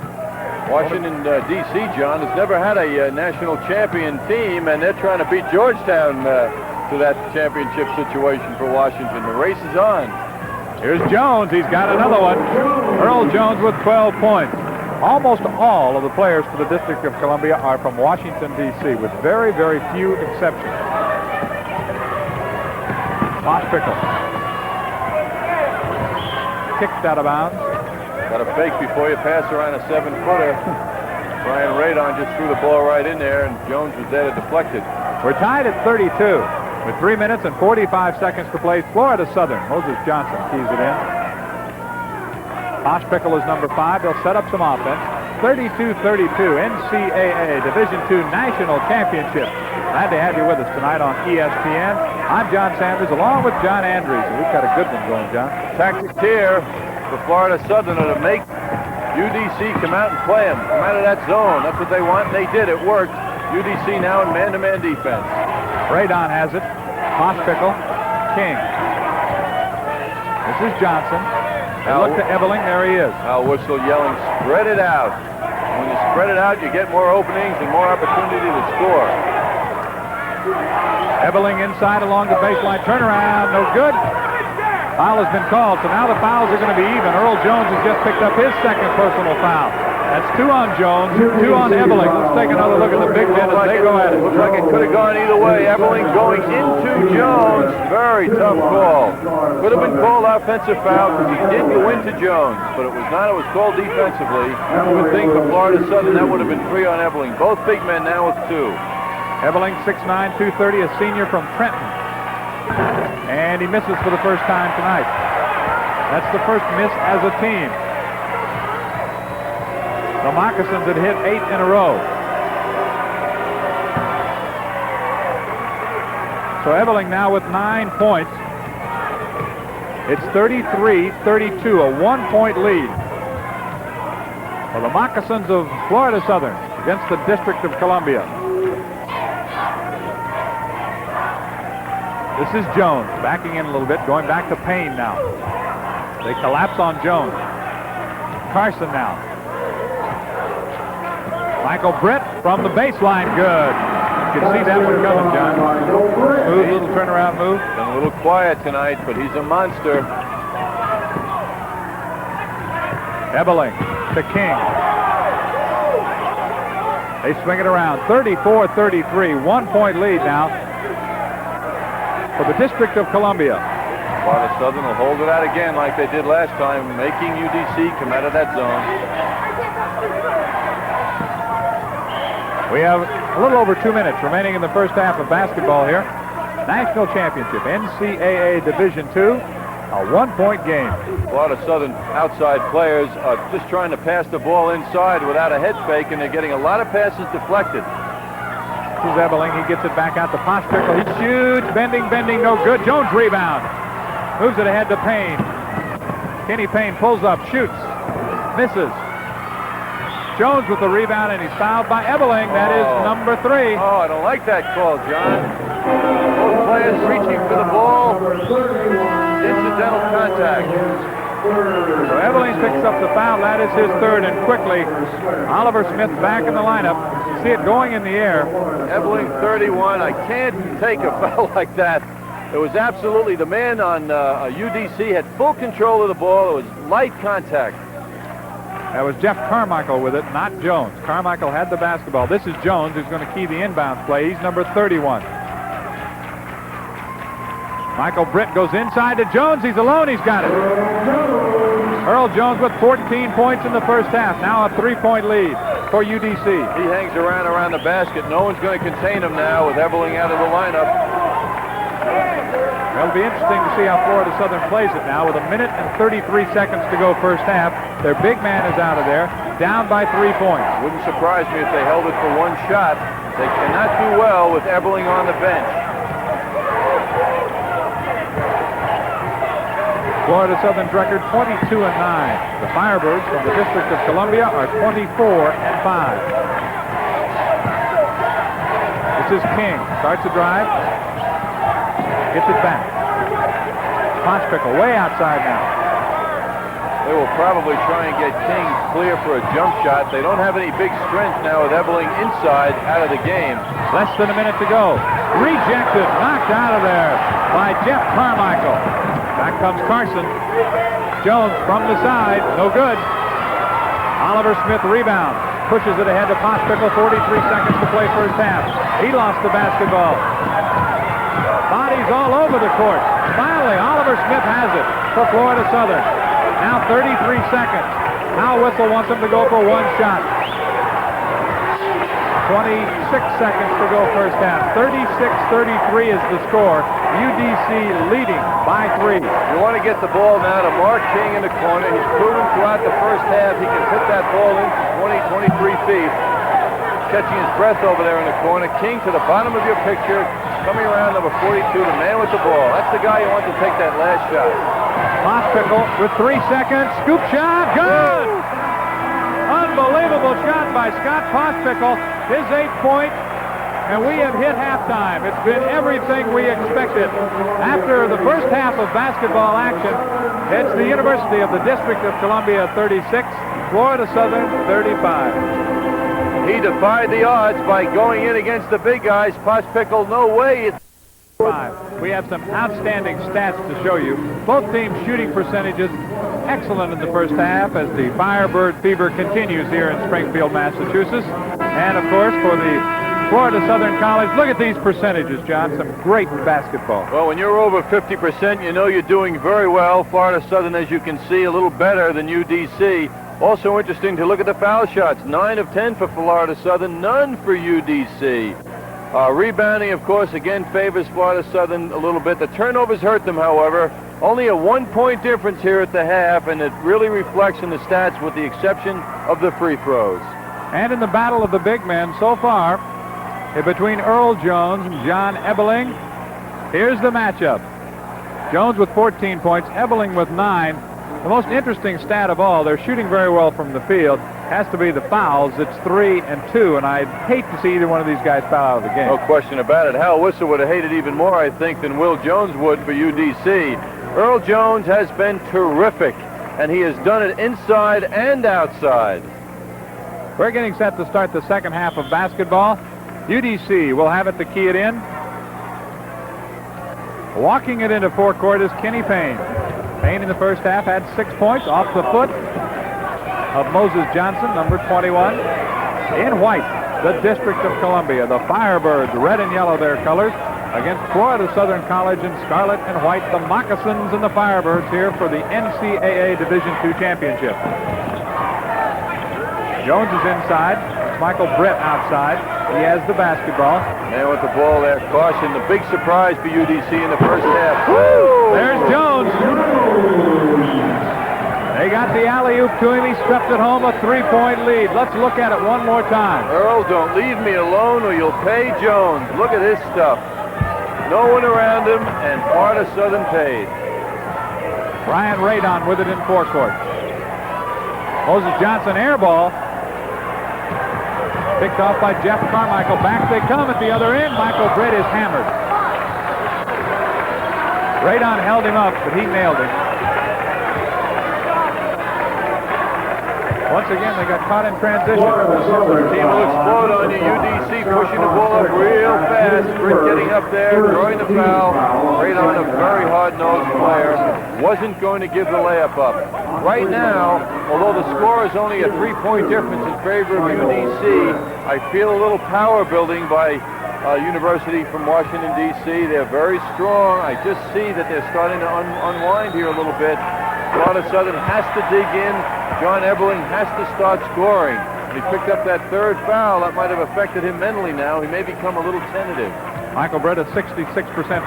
Washington, D.C., John, has never had a national champion team, and they're trying to beat Georgetown to that championship situation for Washington. The race is on. Here's Jones. He's got another one. Earl Jones with 12 points. Almost all of the players for the District of Columbia are from Washington, D.C., with very, very few exceptions. Bosch Pickle. Kicked out of bounds. Got a fake before you pass around a 7-footer. Brian Radon just threw the ball right in there, and Jones was there to deflect it. We're tied at 32 with 3 minutes and 45 seconds to play. Florida Southern. Moses Johnson keys it in. Bosch Pickle is number 5. They'll set up some offense. 32-32, NCAA Division II National Championship. Glad to have you with us tonight on ESPN. I'm John Sanders, along with John Andrews. We've got a good one going, John. Tactics here for Florida Southern are to make UDC come out and play them. Come out of that zone. That's what they want, and they did. It worked. UDC now in man-to-man defense. Radon has it. Bosch Pickle. King. This is Johnson. They look to Ebeling. There he is. Al Whistle yelling, spread it out. When you spread it out, you get more openings and more opportunity to score. Ebeling inside along the baseline. Turnaround. No good. Foul has been called, so now the fouls are going to be even. Earl Jones has just picked up his second personal foul. That's 2 on Jones, 2 on Ebeling. Let's take another look at the big men as they go at it. Looks like it could have gone either way. Ebeling going into Jones. Very tough call. Could have been called offensive foul because he did go into Jones, but it was not. It was called defensively. Good thing for Florida Southern. That would have been 3 on Ebeling. Both big men now with 2. Ebeling, 6'9", 230, a senior from Trenton. And he misses for the first time tonight. That's the first miss as a team. The Moccasins had hit 8 in a row. So Ebeling now with 9 points. It's 33-32, a 1-point lead for the Moccasins of Florida Southern against the District of Columbia. This is Jones backing in a little bit, going back to Payne now. They collapse on Jones. Carson now. Michael Britt from the baseline, good. You can see that one coming, John. Smooth little turnaround move. Been a little quiet tonight, but he's a monster. Ebeling to King. They swing it around. 34-33, 1-point lead now for the District of Columbia. Florida Southern will hold it out again like they did last time, making UDC come out of that zone. We have a little over 2 minutes remaining in the first half of basketball here. National Championship, NCAA Division II, a 1-point game. Florida Southern outside players are just trying to pass the ball inside without a head fake, and they're getting a lot of passes deflected. This is Ebeling. He gets it back out to Bosch Pickle. He shoots, bending, no good. Jones rebound. Moves it ahead to Payne. Kenny Payne pulls up, shoots, misses. Jones with the rebound, and he's fouled by Ebeling. That is number 3. Oh, I don't like that call, John. Both players reaching for the ball. Incidental contact. So Ebeling picks up the foul. That is his 3rd, and quickly Oliver Smith back in the lineup. You see it going in the air. Ebeling 31. I can't take a foul like that. It was absolutely, the man on UDC had full control of the ball. It was light contact. That was Jeff Carmichael with it, not Jones. Carmichael had the basketball. This is Jones who's going to key the inbounds play. He's number 31. Michael Britt goes inside to Jones. He's alone. He's got it. Earl Jones with 14 points in the first half. Now a 3-point lead. for UDC. He hangs around the basket. No one's going to contain him now with Eberling out of the lineup. It'll be interesting to see how Florida Southern plays it now with 1 minute and 33 seconds to go first half. Their big man is out of there, down by 3 points. Wouldn't surprise me if they held it for one shot. They cannot do well with Eberling on the bench. Florida Southern's record 22-9. The Firebirds from the District of Columbia are 24-5. This is King. Starts a drive. Gets it back. Pospickle way outside now. They will probably try and get King clear for a jump shot. They don't have any big strength now with Eberling inside out of the game. Less than a minute to go. Rejected. Knocked out of there by Jeff Carmichael. Back comes Carson. Jones from the side. No good. Oliver Smith rebounds. Pushes it ahead to Pospickle. 43 seconds to play first half. He lost the basketball. Bodies all over the court. Finally, Oliver Smith has it for Florida Southern. Now 33 seconds. Hal Whistle wants him to go for one shot. 26 seconds to go first half. 36-33 is the score. UDC leading by 3. You want to get the ball now to Mark King in the corner. He's proven throughout the first half he can hit that ball in from 20, 23 feet. Catching his breath over there in the corner. King to the bottom of your picture. Coming around number 42, the man with the ball. That's the guy you want to take that last shot. Pospickle with 3 seconds. Scoop shot. Good! Unbelievable shot by Scott Pospickle. His 8th point. And we have hit halftime. It's been everything we expected. After the first half of basketball action, it's the University of the District of Columbia 36, Florida Southern 35. He defied the odds by going in against the big guys. Pospickle, no way. We have some outstanding stats to show you. Both teams' shooting percentages excellent in the first half as the Firebird fever continues here in Springfield, Massachusetts. And, of course, for the Florida Southern College, look at these percentages, John. Some great basketball. Well, when you're over 50%, you know you're doing very well. Florida Southern, as you can see, a little better than UDC. Also interesting to look at the foul shots. 9 of 10 for Florida Southern, none for UDC. Rebounding, of course, again favors Florida Southern a little bit. The turnovers hurt them, however. Only a 1-point difference here at the half, and it really reflects in the stats with the exception of the free throws. And in the battle of the big men so far, between Earl Jones and John Eberling, here's the matchup. Jones with 14 points, Eberling with 9. The most interesting stat of all, they're shooting very well from the field, has to be the fouls. It's 3 and 2, and I'd hate to see either one of these guys foul out of the game. No question about it. Hal Whistle would have hated even more, I think, than Will Jones would for UDC. Earl Jones has been terrific, and he has done it inside and outside. We're getting set to start the second half of basketball. UDC will have it to key it in. Walking it into forecourt is Kenny Payne. Payne in the first half had 6 points off the foot of Moses Johnson, number 21. In white, the District of Columbia. The Firebirds, red and yellow their colors, against Florida Southern College in scarlet and white. The Moccasins and the Firebirds here for the NCAA Division II Championship. Jones is inside. Michael Brett outside. He has the basketball. Man with the ball there. Caution. The big surprise for UDC in the first half. Woo! There's Jones. They got the alley-oop to him. He swept it home, a 3-point lead. Let's look at it one more time. Earl, don't leave me alone or you'll pay Jones. Look at this stuff. No one around him, and Florida Southern paid. Brian Radon with it in forecourt. Moses Johnson air ball. Picked off by Jeff Carmichael. Back they come at the other end. Michael Britt is hammered. Radon held him up, but he nailed him. Once again, they got caught in transition. The team will explode on you. UDC pushing the ball up real fast. Britt getting up there, throwing the foul. Radon, a very hard-nosed player, wasn't going to give the layup up. Right now, although the score is only a 3-point difference in favor of UDC, I feel a little power building by University from Washington, D.C. They're very strong. I just see that they're starting to unwind here a little bit. Florida Southern has to dig in. John Eberling has to start scoring. And he picked up that third foul. That might have affected him mentally now. He may become a little tentative. Michael Britt, a 66%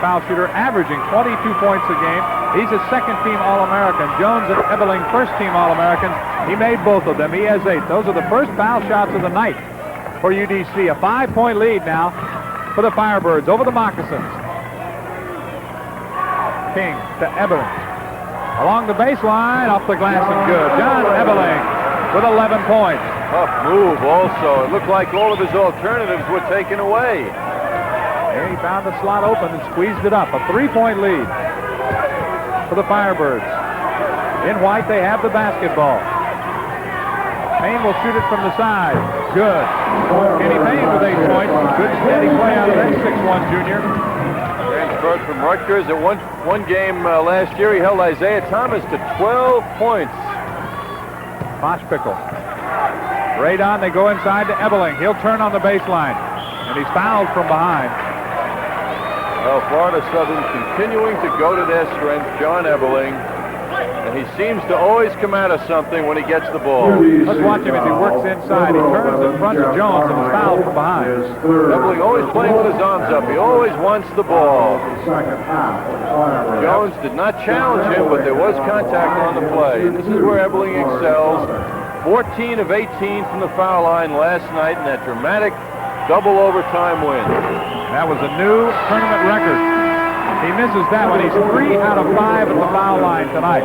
foul shooter, averaging 22 points a game. He's a second-team All-American. Jones and Ebeling, first-team All-Americans. He made both of them. He has 8. Those are the first foul shots of the night for UDC. A 5-point lead now for the Firebirds over the Moccasins. King to Ebeling. Along the baseline, off the glass and good. John Ebeling with 11 points. Tough move also. It looked like all of his alternatives were taken away. And he found the slot open and squeezed it up. A 3-point lead for the Firebirds. In white, they have the basketball. Payne will shoot it from the side. Good. Kenny Payne with 8 points. Good steady play out of that 6'1" junior. Transferred from Rutgers. At one game last year, he held Isaiah Thomas to 12 points. Poshpickle. Right on, they go inside to Ebeling. He'll turn on the baseline. And he's fouled from behind. Well, Florida Southern continuing to go to their strength, John Ebeling. And he seems to always come out of something when he gets the ball. Let's watch him as he works inside. He turns in front of Jones and is fouled from behind. Ebeling always playing with his arms up. He always wants the ball. Jones did not challenge him, but there was contact on the play. And this is where Ebeling excels. 14 of 18 from the foul line last night in that dramatic double overtime win. That was a new tournament record. He misses that one. He's 3 out of 5 at the foul line tonight.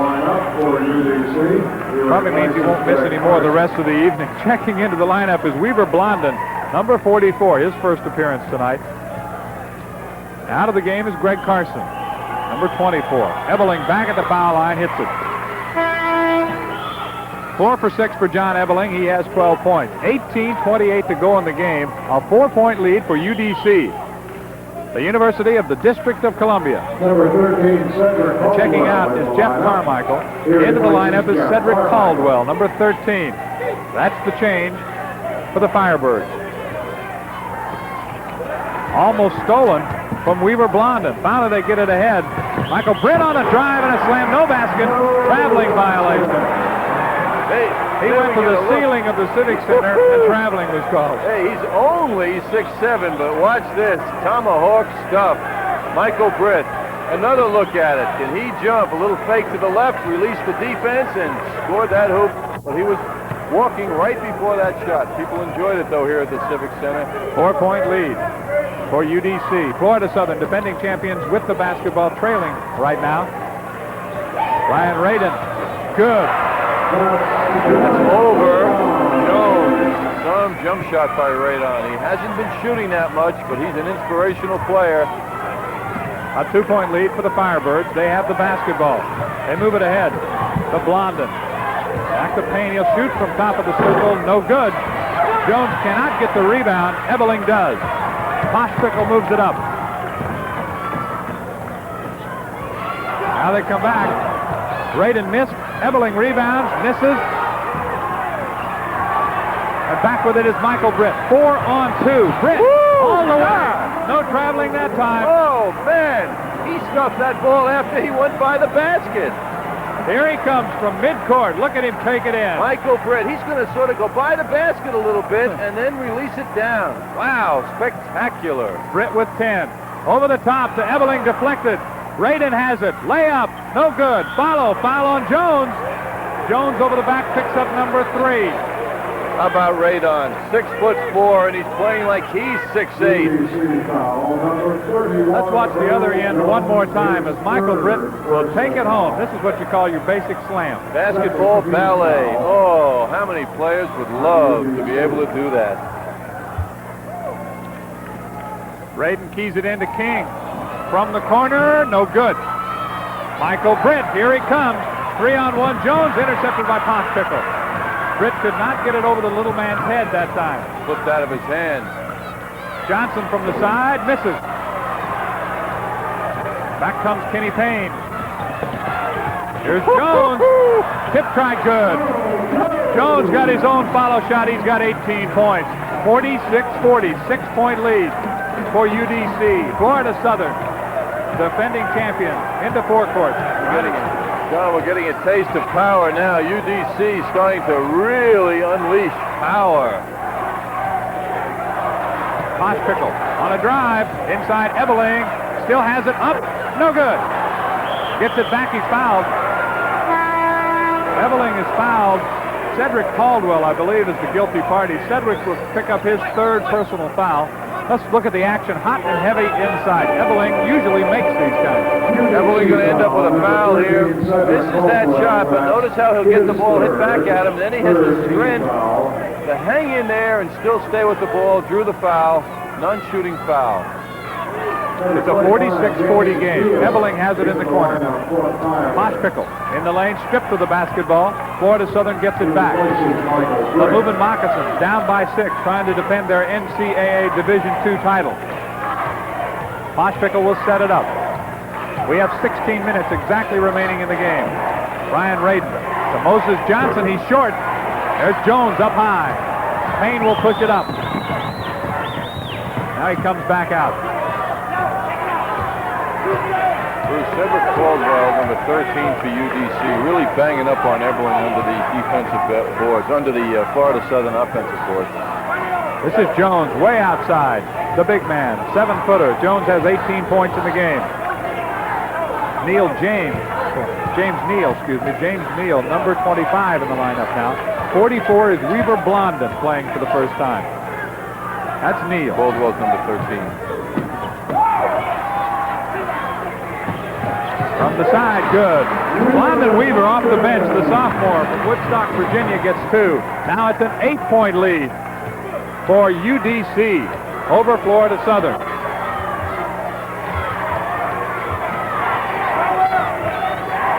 Probably means he won't miss any more the rest of the evening. Checking into the lineup is Weaver Blondin, number 44, his first appearance tonight. Out of the game is Greg Carson, number 24. Ebeling back at the foul line, hits it. 4 for 6 for John Ebeling. He has 12 points. 18:28 to go in the game. A 4-point lead for UDC. The University of the District of Columbia. Number 13, Cedric And checking out is Jeff Carmichael. Into the lineup is Cedric Caldwell, number 13. That's the change for the Firebirds. Almost stolen from Weaver Blondin. Finally they get it ahead. Michael Britt on a drive and a slam. No basket. Traveling violation. He went to the ceiling of the Civic Center and traveling was called. Hey, he's only 6'7", but watch this. Tomahawk stuff. Michael Britt. Another look at it. Can he jump? A little fake to the left, release the defense, and scored that hoop. But he was walking right before that shot. People enjoyed it, though, here at the Civic Center. 4-point lead for UDC. Florida Southern, defending champions with the basketball, trailing right now. Ryan Radin. Good. That's over. Jones. Some jump shot by Radon. He hasn't been shooting that much, but he's an inspirational player. A 2-point lead for the Firebirds. They have the basketball. They move it ahead to Blondin. Back to Payne. He'll shoot from top of the circle. No good. Jones cannot get the rebound. Ebeling does. Poshpickle moves it up. Now they come back. Radin missed. Ebeling rebounds, misses. And back with it is Michael Britt. 4 on 2. Britt all the way. No traveling that time. Oh, man. He stuffed that ball after he went by the basket. Here he comes from midcourt. Look at him take it in. Michael Britt, he's going to sort of go by the basket a little bit and then release it down. Wow, spectacular. Britt with 10. Over the top to Ebeling, deflected. Radin has it. Layup. No good. Foul on Jones. Jones over the back picks up number 3. How about Radon? 6'4", and he's playing like he's 6'8". Let's watch the other end one more time as Michael Britt will take it home. This is what you call your basic slam. Basketball ballet. Oh, how many players would love to be able to do that? Radin keys it into King. From the corner, no good. Michael Britt, here he comes. 3-on-1 Jones, intercepted by Poshpickle. Britt could not get it over the little man's head that time. Slipped out of his hands. Johnson from the side, misses. Back comes Kenny Payne. Here's Jones. Tip try good. Jones got his own follow shot. He's got 18 points. 46-40, 6-point lead for UDC. Florida Southern, defending champion, into forecourt. John, we're getting a taste of power now. UDC starting to really unleash power. Poshpickle on a drive. Inside Ebeling. Still has it up. No good. Gets it back. He's fouled. Ebeling is fouled. Cedric Caldwell, I believe, is the guilty party. Cedric will pick up his third personal foul. Let's look at the action. Hot and heavy inside. Ebeling usually makes these guys. Ebeling going to end up with a foul here. This is that shot, but notice how he'll get the ball hit back at him. Then he has the strength to hang in there and still stay with the ball. Drew the foul. Non-shooting foul. It's a 46-40 game. Ebeling has it in the corner. Poshpickle in the lane, stripped of the basketball. Florida Southern gets it back. The moving Moccasins down by 6, trying to defend their NCAA Division II title. Poshpickle will set it up. We have 16 minutes exactly remaining in the game. Brian Radin to Moses Johnson. He's short. There's Jones up high. Payne will push it up. Now he comes back out. Cedric Caldwell, number 13 for UDC, really banging up on Ebeling under the defensive boards, under the Florida Southern offensive boards. This is Jones way outside. The big man, 7-footer. Jones has 18 points in the game. James Neal, number 25 in the lineup now. 44 is Weaver Blondin playing for the first time. That's Neal. Caldwell's number 13. From the side, good. Blondin Weaver off the bench, the sophomore from Woodstock, Virginia, gets 2. Now it's an 8-point lead for UDC over Florida Southern.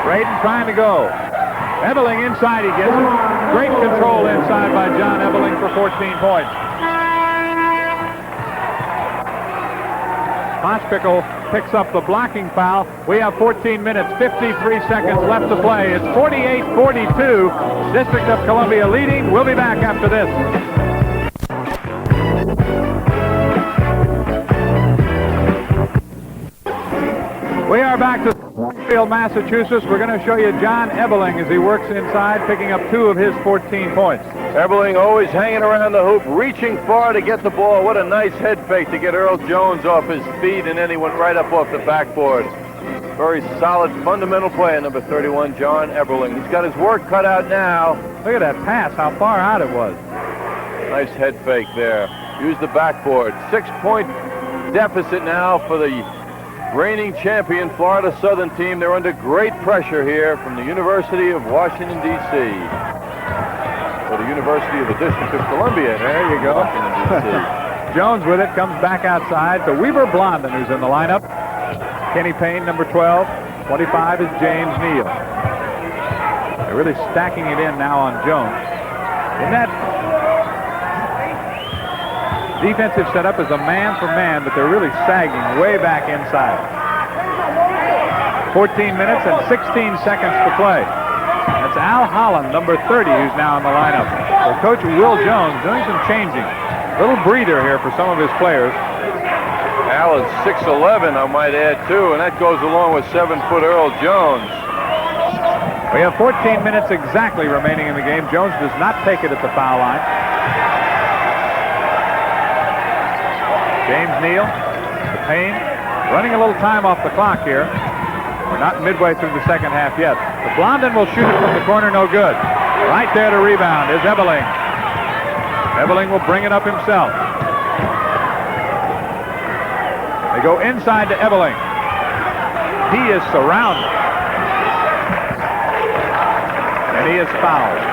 Braden trying to go. Ebeling inside, he gets it. Great control inside by John Ebeling for 14 points. Poshpickle picks up the blocking foul. We have 14 minutes, 53 seconds left to play. It's 48-42. District of Columbia leading. We'll be back after this. We are back to Springfield, Massachusetts. We're going to show you John Ebeling as he works inside, picking up 2 of his 14 points. Ebeling always hanging around the hoop, reaching far to get the ball. What a nice head fake to get Earl Jones off his feet, and then he went right up off the backboard. Very solid, fundamental play, number 31, John Ebeling. He's got his work cut out now. Look at that pass, how far out it was. Nice head fake there. Use the backboard. 6-point deficit now for the reigning champion Florida Southern team. They're under great pressure here from the University of Washington, D.C. Or the University of the District of Columbia. There you go. Washington, D.C. Jones with it, comes back outside to Weaver Blondin, who's in the lineup. Kenny Payne, number 12. 25 is James Neal. They're really stacking it in now on Jones. In that defensive setup is a man-for-man, but they're really sagging way back inside. 14 minutes and 16 seconds to play. That's Al Holland, number 30, who's now in the lineup. So Coach Will Jones doing some changing. Little breather here for some of his players. Al is 6'11", I might add, too, and that goes along with 7-foot Earl Jones. We have 14 minutes exactly remaining in the game. Jones does not take it at the foul line. James Neal, to Payne, running a little time off the clock here. We're not midway through the second half yet. But Blondin will shoot it from the corner, no good. Right there to rebound is Ebeling. Ebeling will bring it up himself. They go inside to Ebeling. He is surrounded. And he is fouled.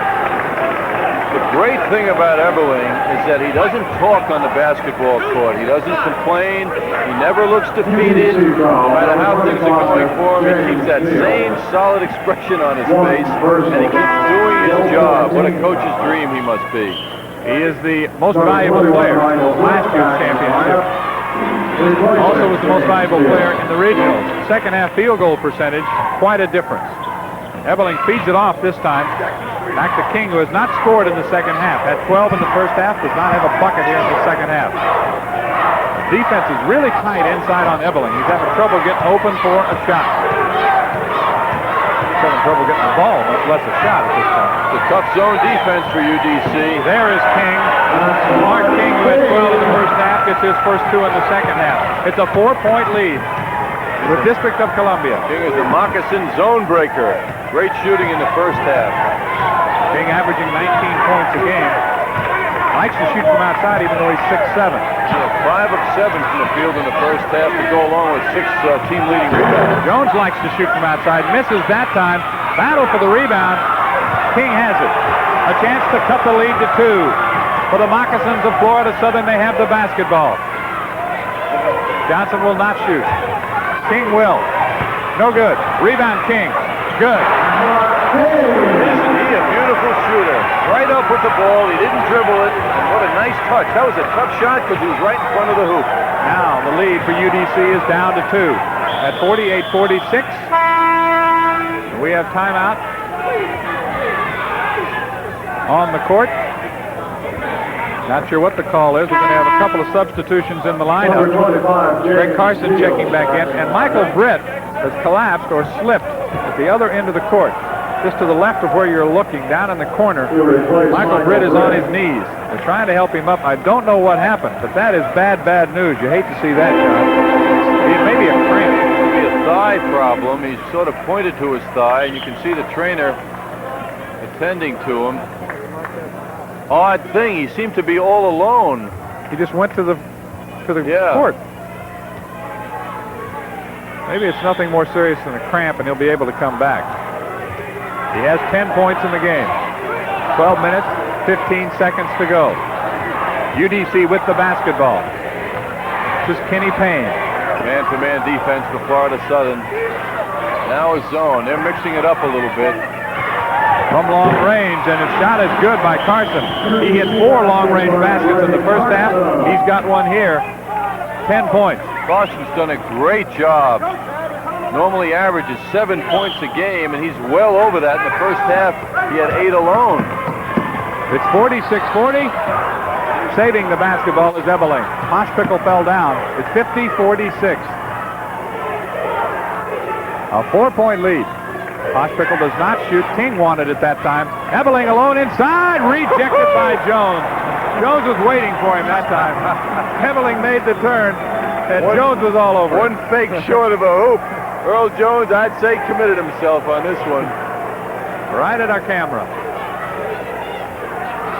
The great thing about Ebeling is that he doesn't talk on the basketball court. He doesn't complain. He never looks defeated. No matter how things are going for him, he keeps that same solid expression on his face, and he keeps doing his job. What a coach's dream he must be. He is the most valuable player in last year's championship. Also was the most valuable player in the regionals. Second half field goal percentage, quite a difference. Ebeling feeds it off this time. Back to King, who has not scored in the second half. Had 12 in the first half, does not have a bucket here in the second half. The defense is really tight inside on Ebeling. He's having trouble getting open for a shot. trouble getting the ball, much less a shot at this point. It's a tough zone defense for UDC. There is King. Mark King, who had 12 in the first half, gets his first 2 in the second half. It's a 4-point lead with District of Columbia. King is a moccasin zone breaker. Great shooting in the first half. King averaging 19 points a game. Likes to shoot from outside even though he's 6'7". Yeah, 5 of 7 from the field in the first half to go along with 6 team-leading rebounds. Jones likes to shoot from outside. Misses that time. Battle for the rebound. King has it. A chance to cut the lead to 2. For the Moccasins of Florida Southern, they have the basketball. Johnson will not shoot. King will. No good. Rebound King. Good. Isn't he a beautiful shooter? Right up with the ball. He didn't dribble it. What a nice touch. That was a tough shot because he was right in front of the hoop. Now the lead for UDC is down to 2 at 48-46. We have timeout on the court. Not sure what the call is. We're going to have a couple of substitutions in the lineup. Greg Carson checking back in, and Michael Britt has collapsed or slipped at the other end of the court. Just to the left of where you're looking, down in the corner, Michael Britt is on his knees. They're trying to help him up. I don't know what happened, but that is bad, bad news. You hate to see that, John. It may be a cramp. Maybe a thigh problem. He's sort of pointed to his thigh, and you can see the trainer attending to him. Odd thing, he seemed to be all alone. He just went to the court. Maybe it's nothing more serious than a cramp, and he'll be able to come back. He has 10 points in the game. 12 minutes, 15 seconds to go. UDC with the basketball. This is Kenny Payne. Man-to-man defense for Florida Southern. Now a zone. They're mixing it up a little bit. From long range, and his shot is good by Carson. He hit 4 long-range baskets in the first half. He's got one here. 10 points. Carson's done a great job. Normally averages 7 points a game, and he's well over that in the first half. He had 8 alone. It's 46-40. Saving the basketball is Ebeling. Hospital fell down. It's 50-46. A 4-point lead. Hospital does not shoot. King wanted it that time. Ebeling alone inside. Rejected by Jones. Jones was waiting for him that time. Ebeling made the turn, and Jones was all over. One fake short of a hoop. Earl Jones, I'd say, committed himself on this one. Right at our camera.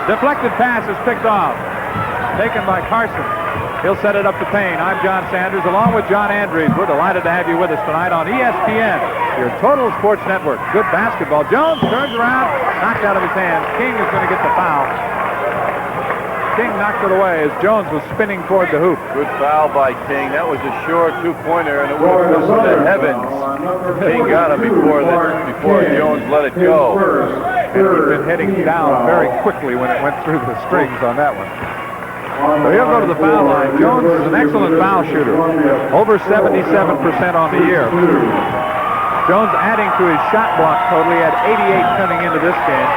Deflected pass is picked off. Taken by Carson. He'll set it up to Payne. I'm John Sanders, along with John Andrews. We're delighted to have you with us tonight on ESPN, your total sports network. Good basketball. Jones turns around, knocked out of his hands. King is going to get the foul. King knocked it away as Jones was spinning toward the hoop. Good foul by King. That was a short 2-pointer, and it would have gone to the heavens. King got him before Jones let it go. And he's been heading down very quickly when it went through the strings on that one. So he'll go to the foul line. Jones is an excellent foul shooter. Over 77% on the year. Jones adding to his shot block total. He had 88 coming into this game.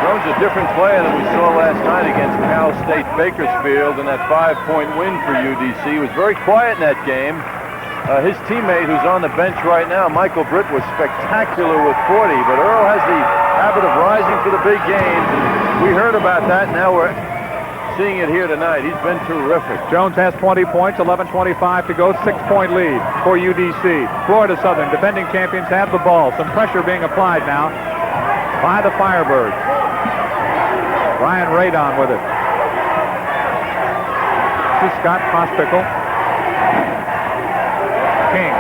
Jones a different player than we saw last night against Cal State Bakersfield in that 5-point win for UDC. He was very quiet in that game. His teammate, who's on the bench right now, Michael Britt, was spectacular with 40, but Earl has the habit of rising for the big games. We heard about that, now we're seeing it here tonight. He's been terrific. Jones has 20 points, 11:25 to go, 6-point lead for UDC. Florida Southern, defending champions, have the ball. Some pressure being applied now by the Firebirds. Brian Radon with it. This is Scott Pospickle. King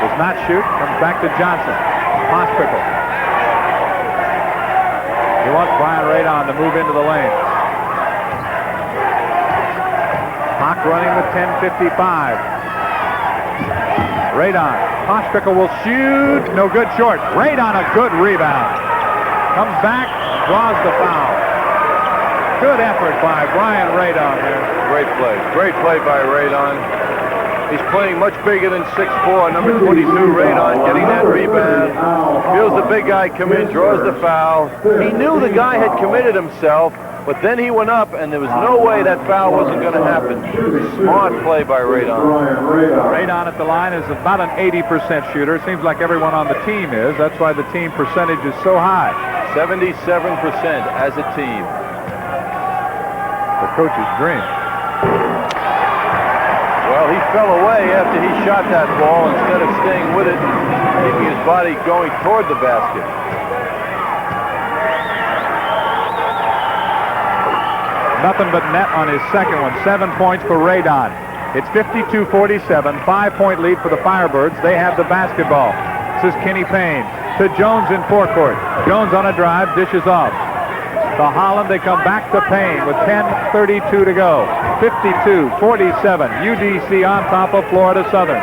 does not shoot. Comes back to Johnson. Pospickle. He wants Brian Radon to move into the lane. Hawk running with 10:55. Radon. Pospickle will shoot. No good short. Radon a good rebound. Comes back. Draws the foul. Good effort by Brian Radon there. Great play. Great play by Radon. He's playing much bigger than 6'4", number 22, Radon, getting that rebound. Feels the big guy come in, draws the foul. He knew the guy had committed himself, but then he went up, and there was no way that foul wasn't going to happen. Smart play by Radon. Radon at the line is about an 80% shooter. Seems like everyone on the team is. That's why the team percentage is so high. 77% as a team. The coach's dream. Well, he fell away after he shot that ball instead of staying with it, keeping his body going toward the basket. Nothing but net on his second one. 7 points for Radon. It's 52-47. 5-point lead for the Firebirds. They have the basketball. This is Kenny Payne to Jones in forecourt. Jones on a drive, dishes off. To Holland, they come back to Payne with 10:32 to go. 52-47. UDC on top of Florida Southern.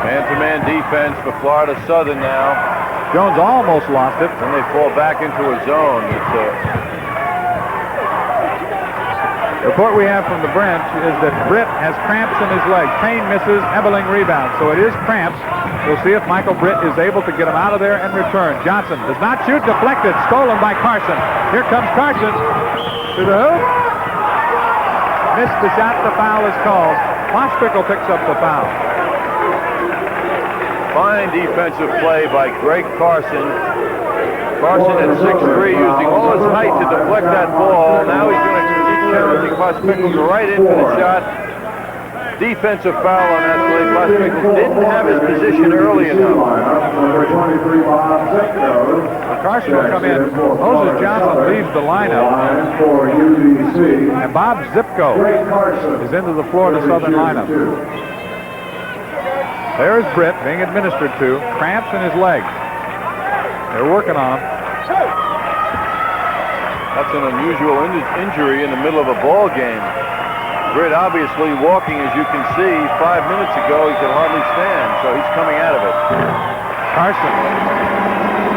Man-to-man defense for Florida Southern now. Jones almost lost it. Then they fall back into a zone. The report we have from the bench is that Britt has cramps in his leg. Payne misses, Ebeling rebounds. So it is cramps. We'll see if Michael Britt is able to get him out of there and return. Johnson does not shoot, deflected, stolen by Carson. Here comes Carson to the hoop. Missed the shot, the foul is called. Ostrickle picks up the foul. Fine defensive play by Greg Carson. Carson at 6'3", using all his height to deflect that ball. Now he's going to keep challenging Ostrickle right in for the shot. Defensive foul on that play. Ostrickle didn't have his position early enough. Carson will come in. Moses Johnson leaves the lineup. And Bob Zipko is into the Florida Southern lineup. There's Britt being administered to. Cramps in his leg. They're working on him. That's an unusual injury in the middle of a ball game. Britt obviously walking, as you can see. 5 minutes ago, he could hardly stand, so he's coming out of it. Carson,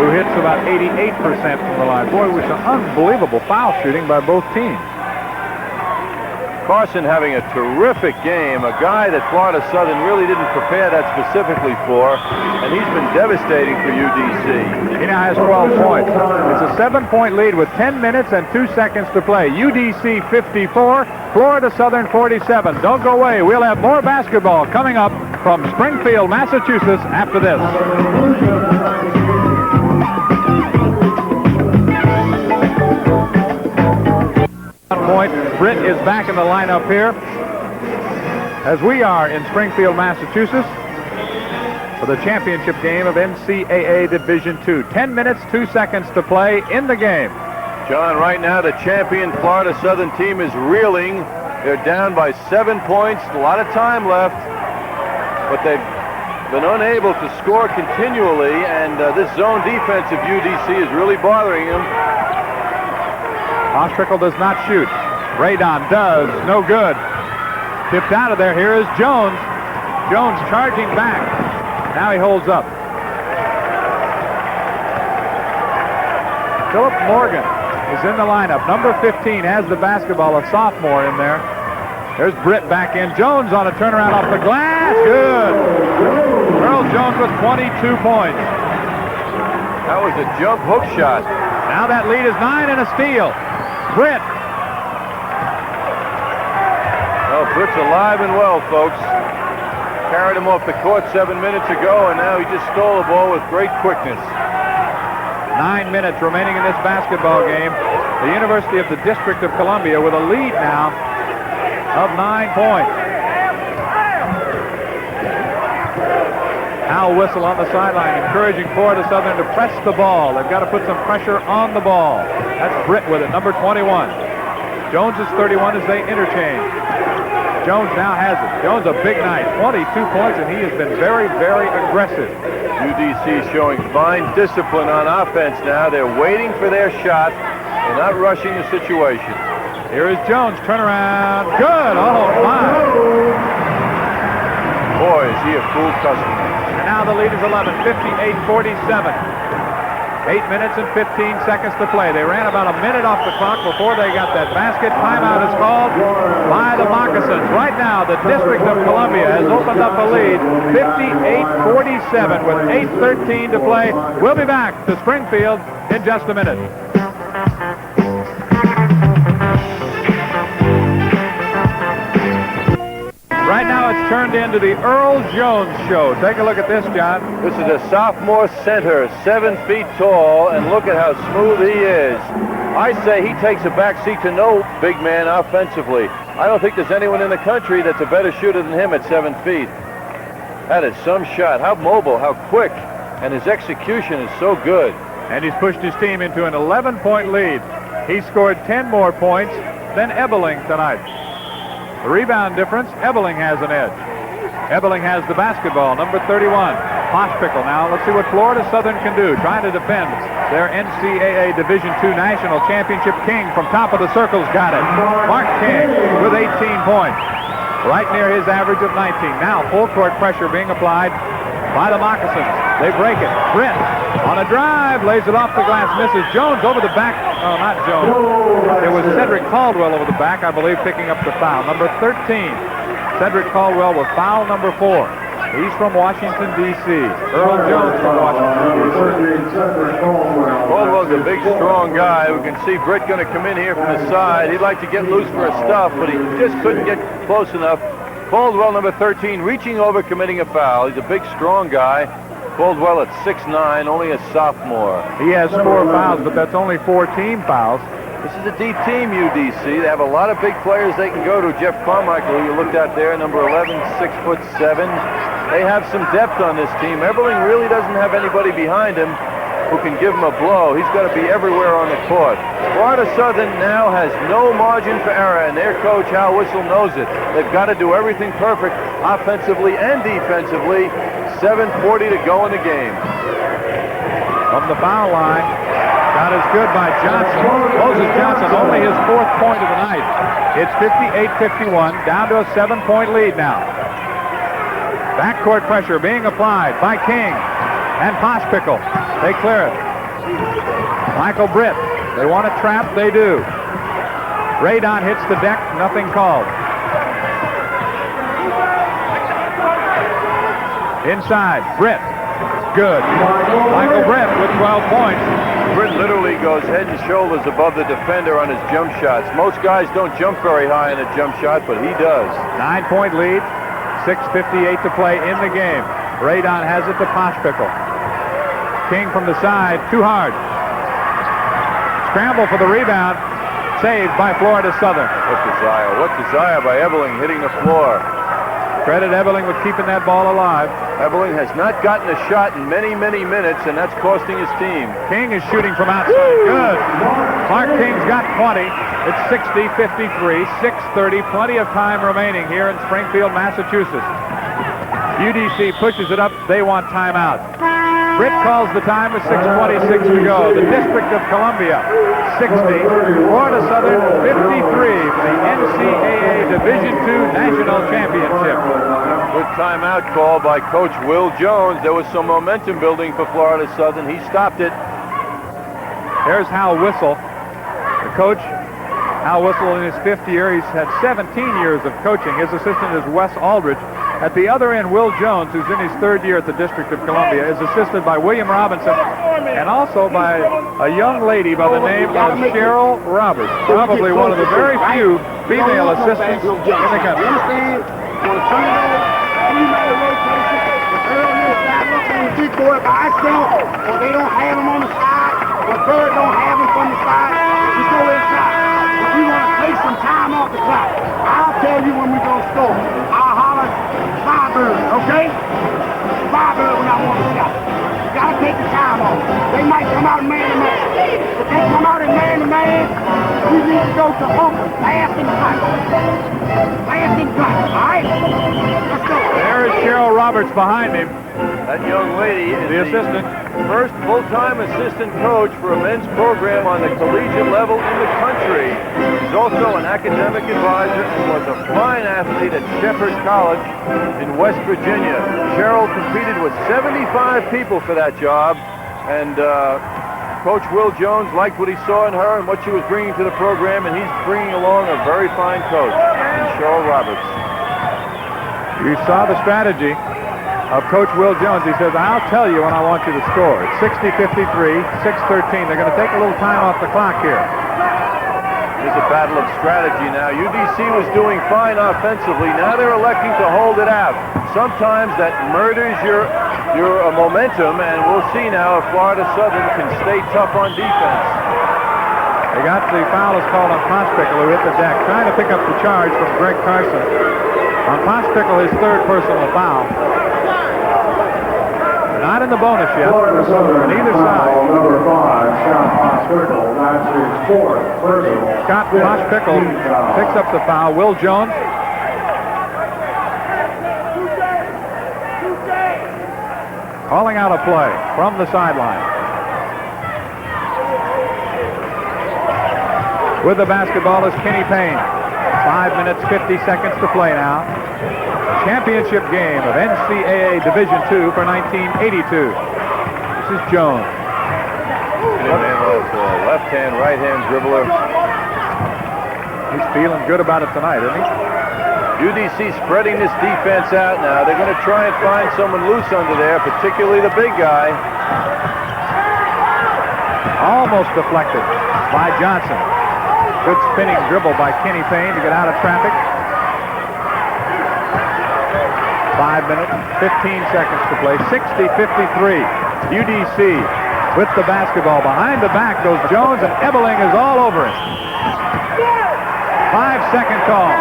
who hits about 88% from the line. Boy, it was an unbelievable foul shooting by both teams. Carson having a terrific game, a guy that Florida Southern really didn't prepare that specifically for, and he's been devastating for UDC. He now has 12 points. It's a 7-point lead with 10 minutes and 2 seconds to play. UDC 54, Florida Southern 47. Don't go away. We'll have more basketball coming up from Springfield, Massachusetts after this. Point. Britt is back in the lineup here, as we are in Springfield, Massachusetts, for the championship game of NCAA Division II. 10 minutes, 2 seconds to play in the game. John, right now the champion Florida Southern team is reeling. They're down by 7 points. A lot of time left, but they've been unable to score continually, and this zone defense of UDC is really bothering them. Ostrickle does not shoot. Radon does. No good. Tipped out of there. Here is Jones. Jones charging back. Now he holds up. Philip Morgan is in the lineup. Number 15 has the basketball, a sophomore in there. There's Britt back in. Jones on a turnaround off the glass. Good. Earl Jones with 22 points. That was a jump hook shot. Now that lead is 9 and a steal. Britt. Well, Britt's alive and well, folks. Carried him off the court 7 minutes ago, and now he just stole the ball with great quickness. 9 minutes remaining in this basketball game. The University of the District of Columbia with a lead now of 9 points. Al Whistle on the sideline, encouraging Florida Southern to press the ball. They've got to put some pressure on the ball. That's Britt with it, number 21. Jones is 31 as they interchange. Jones now has it. Jones a big night, 22 points, and he has been very, very aggressive. UDC showing fine discipline on offense now. They're waiting for their shot. They're not rushing the situation. Here is Jones, turnaround, good, oh my. Boy, is he a cool customer. And now the lead is 11, 58-47. 8 minutes and 15 seconds to play. They ran about a minute off the clock before they got that basket. Timeout is called by the Moccasins. Right now, the District of Columbia has opened up a lead, 58-47 with 8:13 to play. We'll be back to Springfield in just a minute. Right now, it's turned into the Earl Jones Show. Take a look at this, John. This is a sophomore center, 7 feet tall, and look at how smooth he is. I say he takes a back seat to no big man offensively. I don't think there's anyone in the country that's a better shooter than him at 7 feet. That is some shot. How mobile, how quick, and his execution is so good. And he's pushed his team into an 11-point lead. He scored 10 more points than Ebeling tonight. The rebound difference, Ebeling has an edge. Ebeling has the basketball, number 31. Pospickle now. Let's see what Florida Southern can do. Trying to defend their NCAA Division II National Championship. King from top of the circle's got it. Mark King with 18 points. Right near his average of 19. Now full court pressure being applied by the Moccasins. They break it. Britt on a drive, lays it off the glass, misses. Jones over the back. Oh, not Jones. It was Cedric Caldwell over the back, I believe, picking up the foul. Number 13. Cedric Caldwell with foul number 4. He's from Washington, D.C. Earl Jones from Washington, D.C. Caldwell's a big, strong guy. We can see Britt going to come in here from the side. He'd like to get loose for a stuff, but he just couldn't get close enough. Caldwell, number 13, reaching over, committing a foul. He's a big, strong guy. Caldwell at 6'9", only a sophomore. He has 4 fouls, but that's only 4 team fouls. This is a deep team, UDC. They have a lot of big players they can go to. Jeff Carmichael, who you looked at there, number 11, 6'7". They have some depth on this team. Ebeling really doesn't have anybody behind him who can give him a blow. He's got to be everywhere on the court. Florida Southern now has no margin for error, and their coach, Hal Whistle, knows it. They've got to do everything perfect offensively and defensively. 7:40 to go in the game. From the foul line, got as good by Johnson. Moses Johnson, only his 4th point of the night. It's 58-51, down to a 7-point lead now. Backcourt pressure being applied by King and Pospickle. They clear it. Michael Britt, they want a trap, they do. Radon hits the deck, nothing called. Inside, Britt, good. Michael Britt with 12 points. Britt literally goes head and shoulders above the defender on his jump shots. Most guys don't jump very high in a jump shot, but he does. 9-point lead, 6:58 to play in the game. Radon has it to Pospickle. King from the side, too hard. Scramble for the rebound, saved by Florida Southern. What desire by Ebeling hitting the floor. Credit Ebeling with keeping that ball alive. Ebeling has not gotten a shot in many, many minutes, and that's costing his team. King is shooting from outside. Good. Mark King's got 20. It's 60-53, 6:30. Plenty of time remaining here in Springfield, Massachusetts. UDC pushes it up. They want timeout. Britt calls the time with 6:26 to go. The District of Columbia, 60. Florida Southern, 53 for the NCAA Division II National Championship. Good timeout call by Coach Will Jones. There was some momentum building for Florida Southern. He stopped it. Here's Hal Whistle, the coach. Hal Whistle in his 5th year. He's had 17 years of coaching. His assistant is Wes Aldridge. At the other end, Will Jones, who's in his 3rd year at the District of Columbia, is assisted by William Robinson and also by a young lady by the name of Cheryl Roberts, probably one of the very few female assistants in the country. By itself, or they don't have them on the side, or Bird don't have them from the side, you go inside. If you want to take some time off the clock, I'll tell you when we're going to score. I'll holler, Bird, okay? Bird when I want to shot. You got to take the time off. They might come out man-to-man. If they come out in man-to-man, we need to go to open, fast and tight. Fast and tight, all right? Let's go. There is Cheryl Roberts behind him. That young lady is the assistant. First full-time assistant coach for a men's program on the collegiate level in the country. She's also an academic advisor and was a fine athlete at Shepherd College in West Virginia. Cheryl competed with 75 people for that job, and Coach Will Jones liked what he saw in her and what she was bringing to the program, and he's bringing along a very fine coach in Cheryl Roberts. You saw the strategy of Coach Will Jones. He says, I'll tell you when I want you to score. It's 60-53, 6-13. They're going to take a little time off the clock here. There's a battle of strategy now. UDC was doing fine offensively. Now they're electing to hold it out. Sometimes that murders your momentum, and we'll see now if Florida Southern can stay tough on defense. They got the foul is called on Pospickle, who hit the deck, trying to pick up the charge from Greg Carson. On Pospickle, his third personal foul. Not in the bonus yet on either side. Number 5, Scott Pospickle. That's his fourth personal. Scott Pospickle picks up the foul. Will Jones. Calling out a play from the sideline. With the basketball is Kenny Payne. 5 minutes, 50 seconds to play now. Championship game of NCAA Division II for 1982. This is Jones. Left-hand, right-hand dribbler. He's feeling good about it tonight, isn't he? UDC spreading this defense out now. They're going to try and find someone loose under there, particularly the big guy. Almost deflected by Johnson. Good spinning dribble by Kenny Payne to get out of traffic. 5 minutes, 15 seconds to play. 60-53. UDC with the basketball. Behind the back goes Jones, and Ebeling is all over it. 5-second call.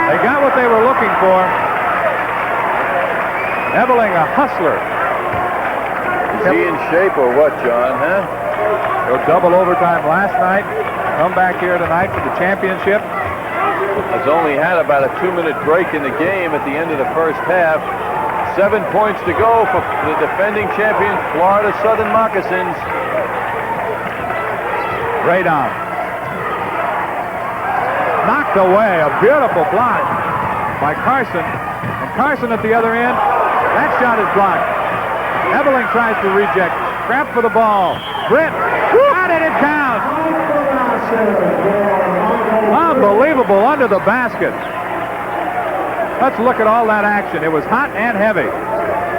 They got what they were looking for. Ebeling, a hustler. Is he in shape or what, John, huh? Go double overtime last night. Come back here tonight for the championship. Has only had about a 2-minute break in the game at the end of the first half. 7 points to go for the defending champion Florida Southern Moccasins. Radon. Knocked away. A beautiful block by Carson. And Carson at the other end. That shot is blocked. Ebeling tries to reject. Scrap for the ball. Britt. Got it. It counts. Unbelievable under the basket. Let's look at all that action. It was hot and heavy.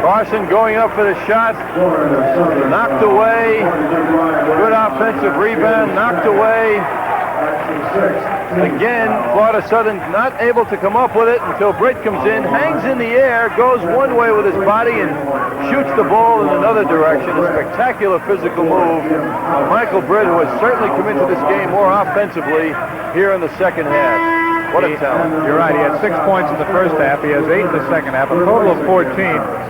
Carson going up for the shot. Knocked away. Good offensive rebound. Knocked away. Again, Florida Southern not able to come up with it until Britt comes in, hangs in the air, goes one way with his body, and shoots the ball in another direction. A spectacular physical move by Michael Britt, who has certainly come into this game more offensively here in the second half. What a talent. You're right. He had 6 points in the first half. He has 8 in the second half. A total of 14.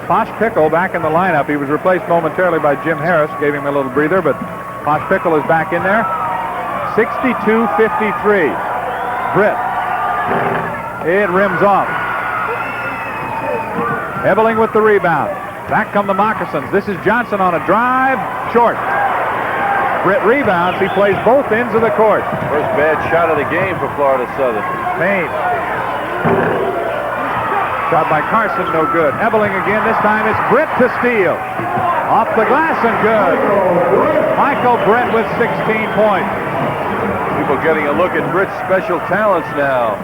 Pospickle back in the lineup. He was replaced momentarily by Jim Harris. Gave him a little breather, but Pospickle is back in there. 62-53. Britt. It rims off. Ebeling with the rebound. Back come the Moccasins. This is Johnson on a drive. Short. Britt rebounds. He plays both ends of the court. First bad shot of the game for Florida Southern. Payne. Shot by Carson, no good. Ebeling again. This time it's Britt to steal. Off the glass and good. Michael Britt with 16 points. People getting a look at Britt's special talents now.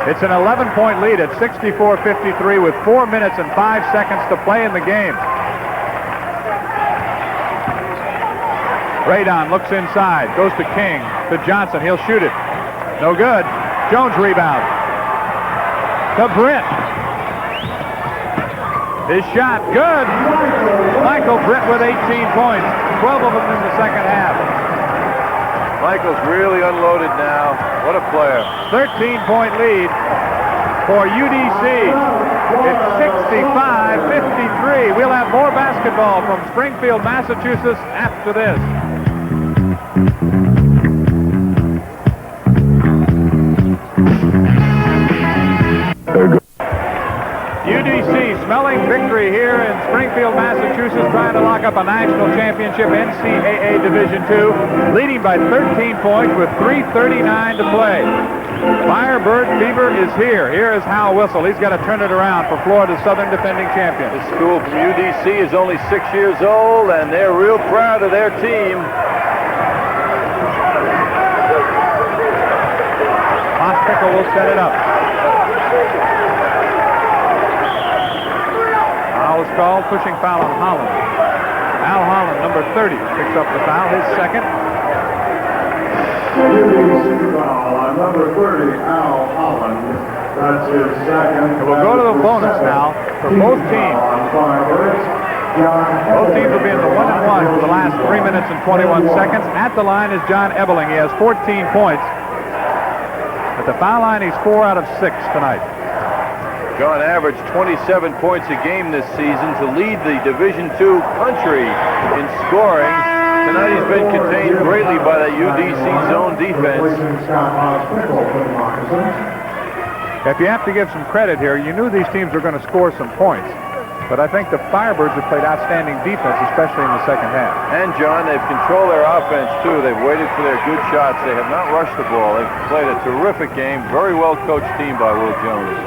It's an 11-point lead at 64-53 with 4 minutes and 5 seconds to play in the game. Radon looks inside, goes to King, to Johnson. He'll shoot it. No good. Jones rebound. To Britt. His shot, good. Michael Britt with 18 points, 12 of them in the second half. Michael's really unloaded now. What a player. 13-point lead for UDC. It's 65-53. We'll have more basketball from Springfield, Massachusetts after this. UDC smelling victory here in Springfield, Massachusetts, trying to lock up a national championship, NCAA Division II, leading by 13 points with 3:39 to play. Firebird fever is here. Here is Hal Whistle. He's got to turn it around for Florida Southern defending champion. The school from UDC is only 6 years old, and they're real proud of their team. Hospital will set it up. Foul is called, pushing foul on Holland. Al Holland, number 30, picks up the foul, his second. UDC foul on number 30, Al Holland. That's his second. We'll go to the bonus now for both teams. Both teams will be in the 1-and-1 for the last 3 minutes and 21 seconds. At the line is John Ebeling. He has 14 points. At the foul line, he's 4 out of 6 tonight. John averaged 27 points a game this season to lead the Division II country in scoring. Tonight he's been contained greatly by that UDC zone defense. If you have to give some credit here, you knew these teams were going to score some points. But I think the Firebirds have played outstanding defense, especially in the second half. And, John, they've controlled their offense, too. They've waited for their good shots. They have not rushed the ball. They've played a terrific game. Very well-coached team by Will Jones.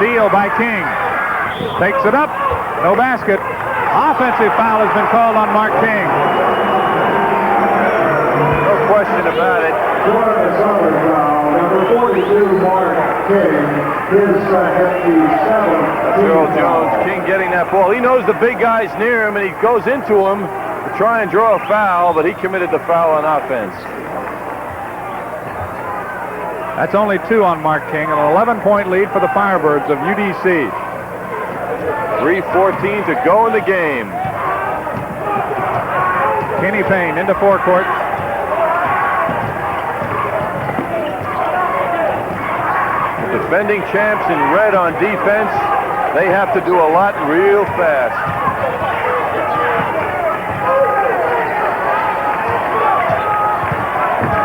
Steal by King. Takes it up. No basket. Offensive foul has been called on Mark King. No question about it. Number 42, Mark King. His hefty 7th. Earl Jones. King getting that ball. He knows the big guy's near him, and he goes into him to try and draw a foul, but he committed the foul on offense. That's only 2 on Mark King, an 11-point lead for the Firebirds of UDC. 3:14 to go in the game. Kenny Payne into forecourt. The defending champs in red on defense, they have to do a lot real fast.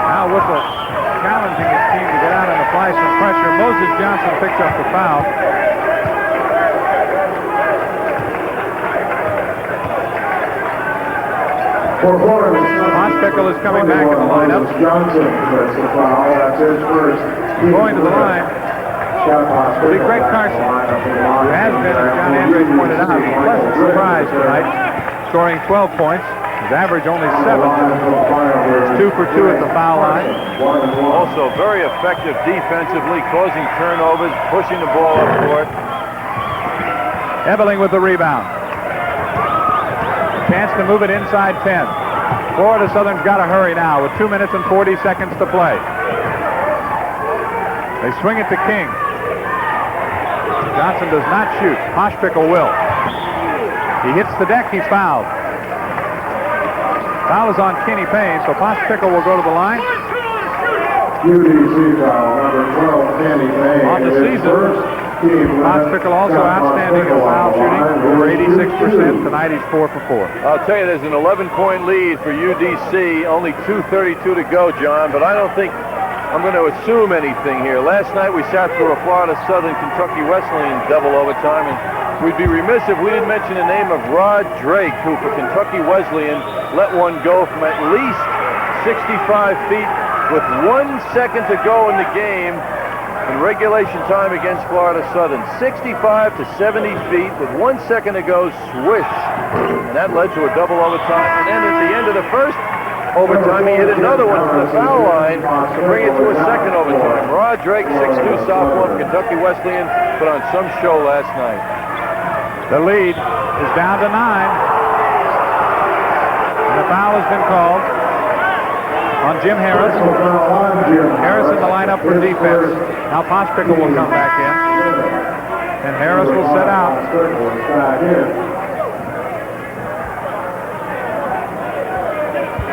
Now Whistle challenging his team to get out and apply some pressure. Moses Johnson picks up the foul. Mospickle is coming back in the lineup. Johnson commits the foul. That's his first. Going to the line will be Greg Carson, who has been, as John Andres pointed out, a pleasant surprise tonight, scoring 12 points. His average only 7. He's 2 for 2 at the foul line. Also very effective defensively, causing turnovers, pushing the ball up court. Ebeling with the rebound. Chance to move it inside 10. Florida Southern's got to hurry now with 2 minutes and 40 seconds to play. They swing it to King. Johnson does not shoot. Hospickle will. He hits the deck. He's fouled. Foul is on Kenny Payne, so Hospickle will go to the line. UDC foul, number 12, Kenny Payne. On the season, Hospickle also outstanding in foul shooting, over 86%. Tonight he's 4 for 4. I'll tell you, there's an 11-point lead for UDC. Only 2:32 to go, John, but I don't think I'm going to assume anything here. Last night we sat through a Florida Southern Kentucky Wesleyan double overtime, and we'd be remiss if we didn't mention the name of Rod Drake, who for Kentucky Wesleyan let one go from at least 65 feet with 1 second to go in the game in regulation time against Florida Southern. 65 to 70 feet with 1 second to go, swish. And that led to a double overtime. And then at the end of the first overtime, he hit another one from the foul line to bring it to a second overtime. Rod Drake, 6'2" sophomore from Kentucky Wesleyan, put on some show last night. The lead is down to 9. And the foul has been called on Jim Harris. Harris in the lineup for defense. Now Pospickle will come back in. And Harris will set out.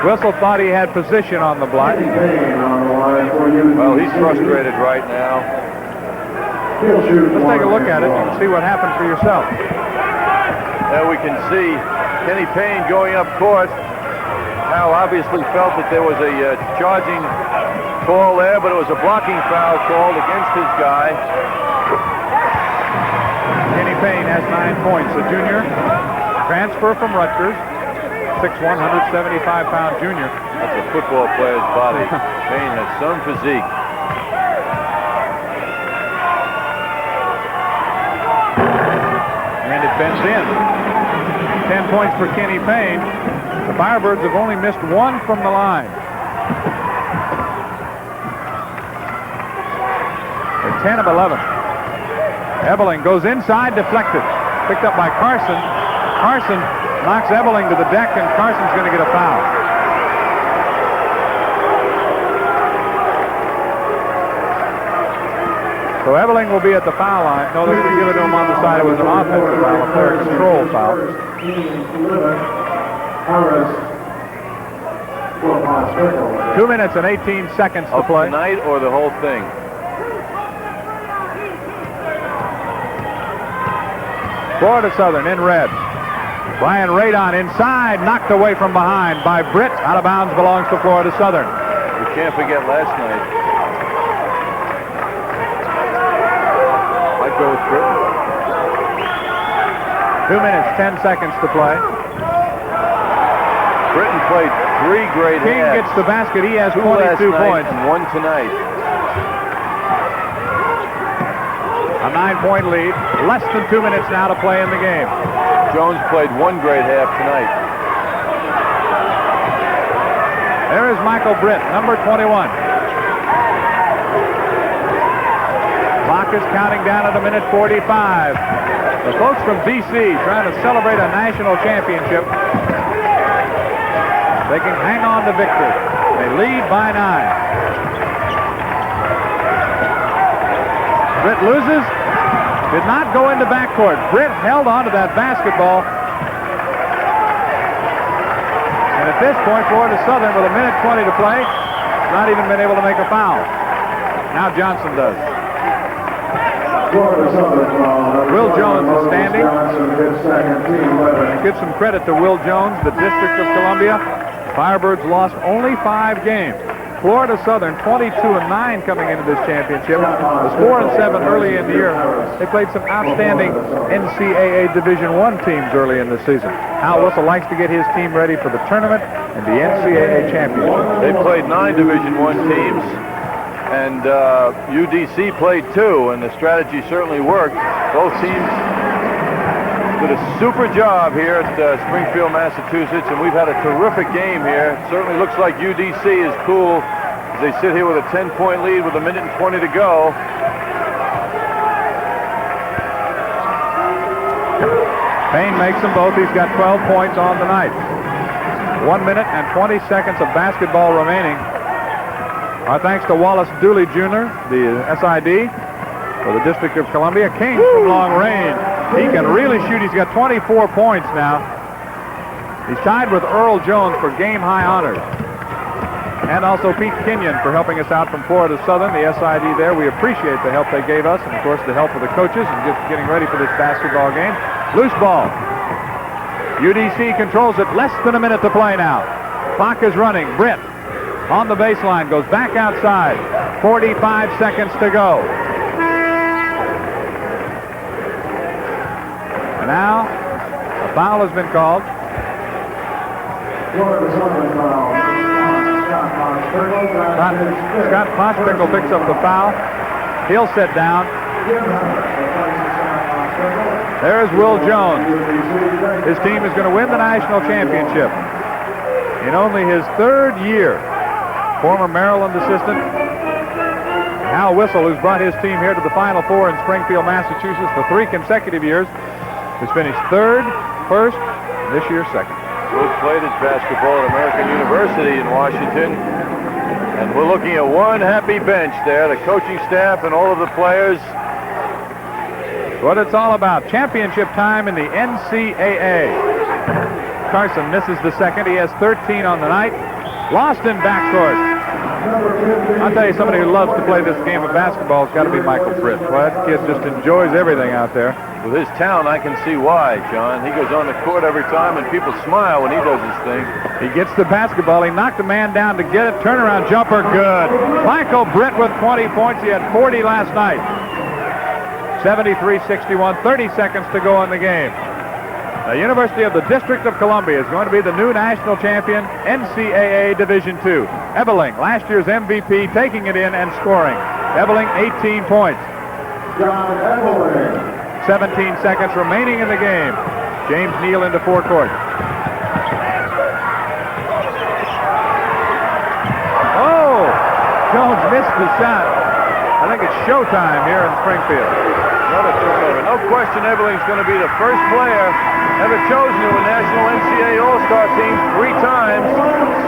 Whistle thought he had position on the block. Well, he's frustrated right now. Let's take a look at it and see what happened for yourself. There we can see Kenny Payne going up court. Hal obviously felt that there was a charging call there, but it was a blocking foul called against his guy. Kenny Payne has 9 points. A junior, transfer from Rutgers, 6'1", 175-pound junior. That's a football player's body. Payne has some physique. And it bends in. 10 points for Kenny Payne. The Firebirds have only missed one from the line. They're 10 of 11. Ebeling goes inside, deflected. Picked up by Carson. Carson knocks Ebeling to the deck, and Carson's going to get a foul. So Ebeling will be at the foul line. No, they're going to give it to him on the side. It was an offensive foul, a player control foul. 2 minutes and 18 seconds to play. Tonight or the whole thing? Florida Southern in red. Brian Radon inside, knocked away from behind by Britt. Out of bounds, belongs to Florida Southern. We can't forget last night. Might go with Britain. 2 minutes, 10 seconds to play. Britain played 3 great King halves. gets the basket. He has 2 22 last night points. and 1 tonight. A 9-point lead. Less than 2 minutes now to play in the game. Jones played 1 great half tonight. There is Michael Britt, number 21. Clock is counting down at 1:45. The folks from D.C. trying to celebrate a national championship. They can hang on to victory. They lead by 9. Britt loses. Did not go into backcourt. Britt held on to that basketball. And at this point, Florida Southern, with 1:20 to play, not even been able to make a foul. Now Johnson does. Will Jones is standing. Give some credit to Will Jones, the District of Columbia. Firebirds lost only 5 games. Florida Southern 22-9 coming into this championship. Was 4-7 early in the year. They played some outstanding NCAA Division I teams early in the season. Hal Whistle likes to get his team ready for the tournament and the NCAA championship. They played 9 Division I teams, and UDC played 2, and the strategy certainly worked. Both teams did a super job here at Springfield, Massachusetts, and we've had a terrific game here. It certainly looks like UDC is cool as they sit here with a 10-point lead with 1:20 to go. Payne makes them both. He's got 12 points on the night. 1 minute and 20 seconds of basketball remaining. Our thanks to Wallace Dooley Jr., the SID for the District of Columbia. King from long range. He can really shoot. He's got 24 points now. He's tied with Earl Jones for game-high honors. And also Pete Kenyon for helping us out from Florida Southern, the SID there. We appreciate the help they gave us, and of course the help of the coaches and just getting ready for this basketball game. Loose ball. UDC controls it. Less than a minute to play now. Clock is running. Britt on the baseline, goes back outside. 45 seconds to go. And now a foul has been called. Scott Pospickle picks up the foul. He'll sit down. There's Will Jones. His team is going to win the national championship in only his 3rd year. Former Maryland assistant Hal Whistle, who's brought his team here to the Final Four in Springfield, Massachusetts for 3 consecutive years, has finished 3rd, 1st, and this year 2nd. Will played his basketball at American University in Washington. And we're looking at one happy bench there, the coaching staff and all of the players. What it's all about. Championship time in the NCAA. Carson misses the second. He has 13 on the night. Lost in backcourt. I'll tell you, somebody who loves to play this game of basketball has got to be Michael Britt. Well, that kid just enjoys everything out there. With his talent, I can see why, John. He goes on the court every time, and people smile when he does his thing. He gets the basketball. He knocked a man down to get it. Turnaround jumper, good. Michael Britt with 20 points. He had 40 last night. 73-61, 30 seconds to go in the game. The University of the District of Columbia is going to be the new national champion, NCAA Division II. Ebeling, last year's MVP, taking it in and scoring. Ebeling, 18 points. 17 seconds remaining in the game. James Neal into forecourt. Oh! Jones missed the shot. I think it's showtime here in Springfield. No question Eveling's going to be the first player ever chosen to a national NCAA All-Star team 3 times.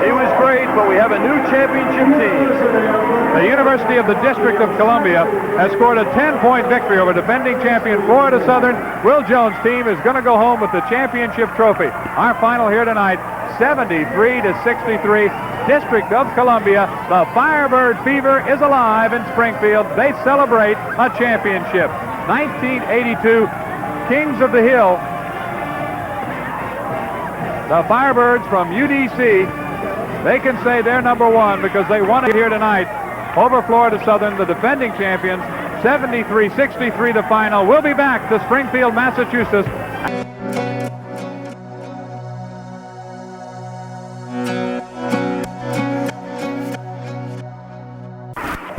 He was great, but we have a new championship team. The University of the District of Columbia has scored a 10-point victory over defending champion Florida Southern. Will Jones' team is going to go home with the championship trophy. Our final here tonight, 73-63. District of Columbia. The Firebird Fever is alive in Springfield. They celebrate a championship. 1982, Kings of the Hill. The Firebirds from UDC, they can say they're number one because they won it here tonight over Florida Southern, the defending champions. 73-63 the final. We'll be back to Springfield, Massachusetts.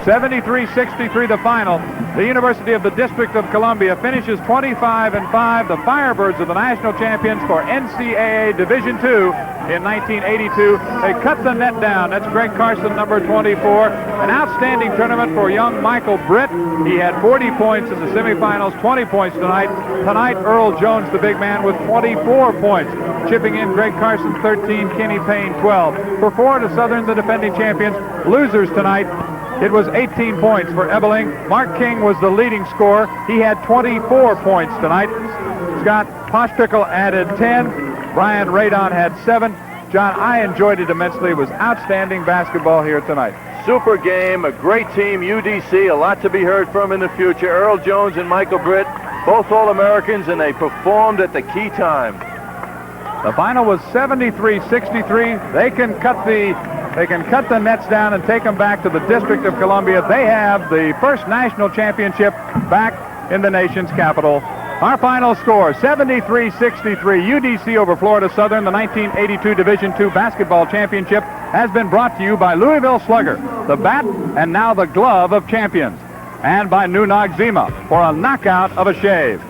73-63 the final. The University of the District of Columbia finishes 25-5. The Firebirds are the national champions for NCAA Division II in 1982. They cut the net down. That's Greg Carson, number 24. An outstanding tournament for young Michael Britt. He had 40 points in the semifinals, 20 points tonight. Tonight, Earl Jones, the big man, with 24 points. Chipping in Greg Carson, 13, Kenny Payne, 12. For Florida Southern, the defending champions, losers tonight, it was 18 points for Ebeling. Mark King was the leading scorer. He had 24 points tonight. Scott Postrickle added 10. Brian Radon had 7. John, I enjoyed it immensely. It was outstanding basketball here tonight. Super game, a great team, UDC, a lot to be heard from in the future. Earl Jones and Michael Britt, both All-Americans, and they performed at the key time. The final was 73-63. They can cut the nets down and take them back to the District of Columbia. They have the first national championship back in the nation's capital. Our final score, 73-63, UDC over Florida Southern. The 1982 Division II basketball championship has been brought to you by Louisville Slugger, the bat and now the glove of champions, and by New Noxzema for a knockout of a shave,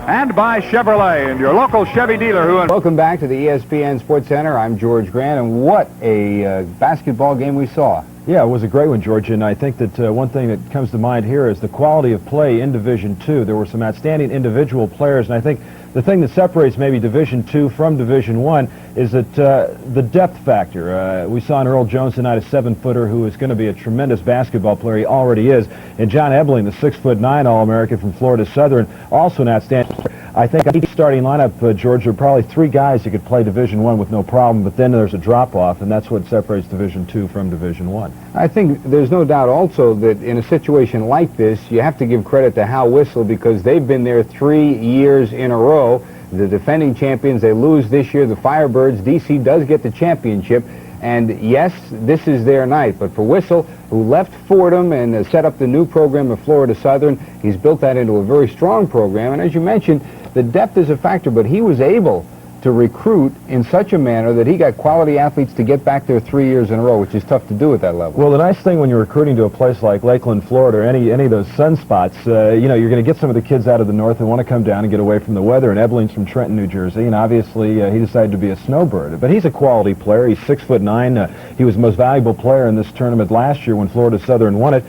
and by Chevrolet and your local Chevy dealer who... Welcome back to the ESPN Sports Center. I'm George Grant, and what a basketball game we saw. Yeah, it was a great one, George, and I think that one thing that comes to mind here is the quality of play in Division II. There were some outstanding individual players, and I think the thing that separates maybe Division II from Division I is that the depth factor. We saw in Earl Jones tonight a 7-footer who is going to be a tremendous basketball player. He already is. And John Ebeling, the 6'9" All-American from Florida Southern, also an outstanding player. I think on each starting lineup, George, there are probably 3 guys who could play Division I with no problem, but then there's a drop-off, and that's what separates Division II from Division I. I think there's no doubt also that in a situation like this, you have to give credit to Hal Whistle because they've been there 3 years in a row. The defending champions, they lose this year. The Firebirds, DC does get the championship. And yes, this is their night. But for Whistle, who left Fordham and set up the new program at Florida Southern, he's built that into a very strong program. And as you mentioned, the depth is a factor, but he was able to recruit in such a manner that he got quality athletes to get back there 3 years in a row, which is tough to do at that level. Well, the nice thing when you're recruiting to a place like Lakeland, Florida, or any of those sunspots, you know, you're going to get some of the kids out of the north and want to come down and get away from the weather. And Ebeling's from Trenton, New Jersey, and obviously he decided to be a snowbird. But he's a quality player. He's 6'9". He was the most valuable player in this tournament last year when Florida Southern won it.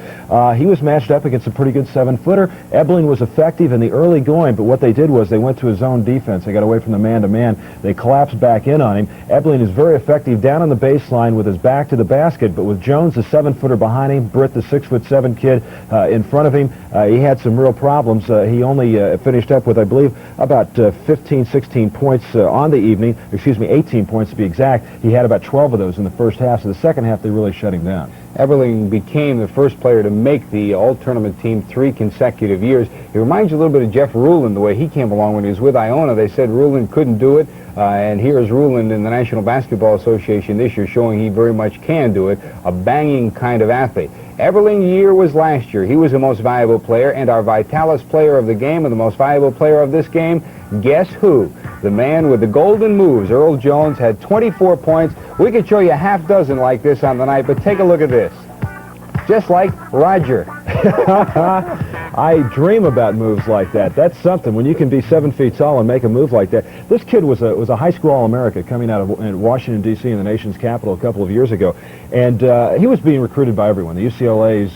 He was matched up against a pretty good 7-footer. Ebeling was effective in the early going, but what they did was they went to his zone defense. They got away from the man-to-man. They collapsed back in on him. Ebeling is very effective down on the baseline with his back to the basket, but with Jones, the 7-footer behind him, Britt, the 6'7" kid, in front of him, he had some real problems. He only finished up with, I believe, about 15, 16 points on the evening. Excuse me, 18 points to be exact. He had about 12 of those in the first half, so the second half they really shut him down. Ebeling became the first player to make the all-tournament team 3 consecutive years. It reminds you a little bit of Jeff Rulin, the way he came along when he was with Iona. They said Rulin couldn't do it, and here's Rulin in the National Basketball Association this year showing he very much can do it, a banging kind of athlete. Eberling year was last year. He was the most valuable player and our Vitalis player of the game and the most valuable player of this game. Guess who? The man with the golden moves, Earl Jones, had 24 points. We could show you a half dozen like this on the night, but take a look at this. Just like Roger. I dream about moves like that. That's something. When you can be 7 feet tall and make a move like that. This kid was a high school All-America coming out of Washington, D.C. in the nation's capital a couple of years ago. And he was being recruited by everyone, the UCLA's,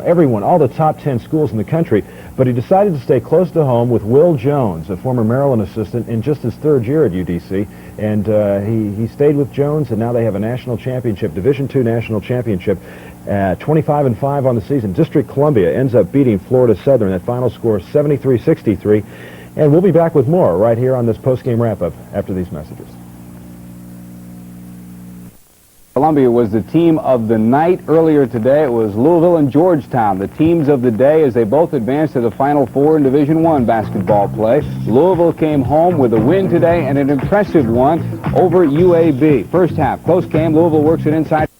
everyone, all the top 10 schools in the country. But he decided to stay close to home with Will Jones, a former Maryland assistant, in just his 3rd year at UDC. And he stayed with Jones, and now they have a national championship, Division II national championship. 25-5 on the season. District Columbia ends up beating Florida Southern. That final score 73-63. And we'll be back with more right here on this post-game wrap-up after these messages. Columbia was the team of the night earlier today. It was Louisville and Georgetown, the teams of the day, as they both advanced to the Final Four in Division I basketball play. Louisville came home with a win today and an impressive one over UAB. First half, close game. Louisville works it inside.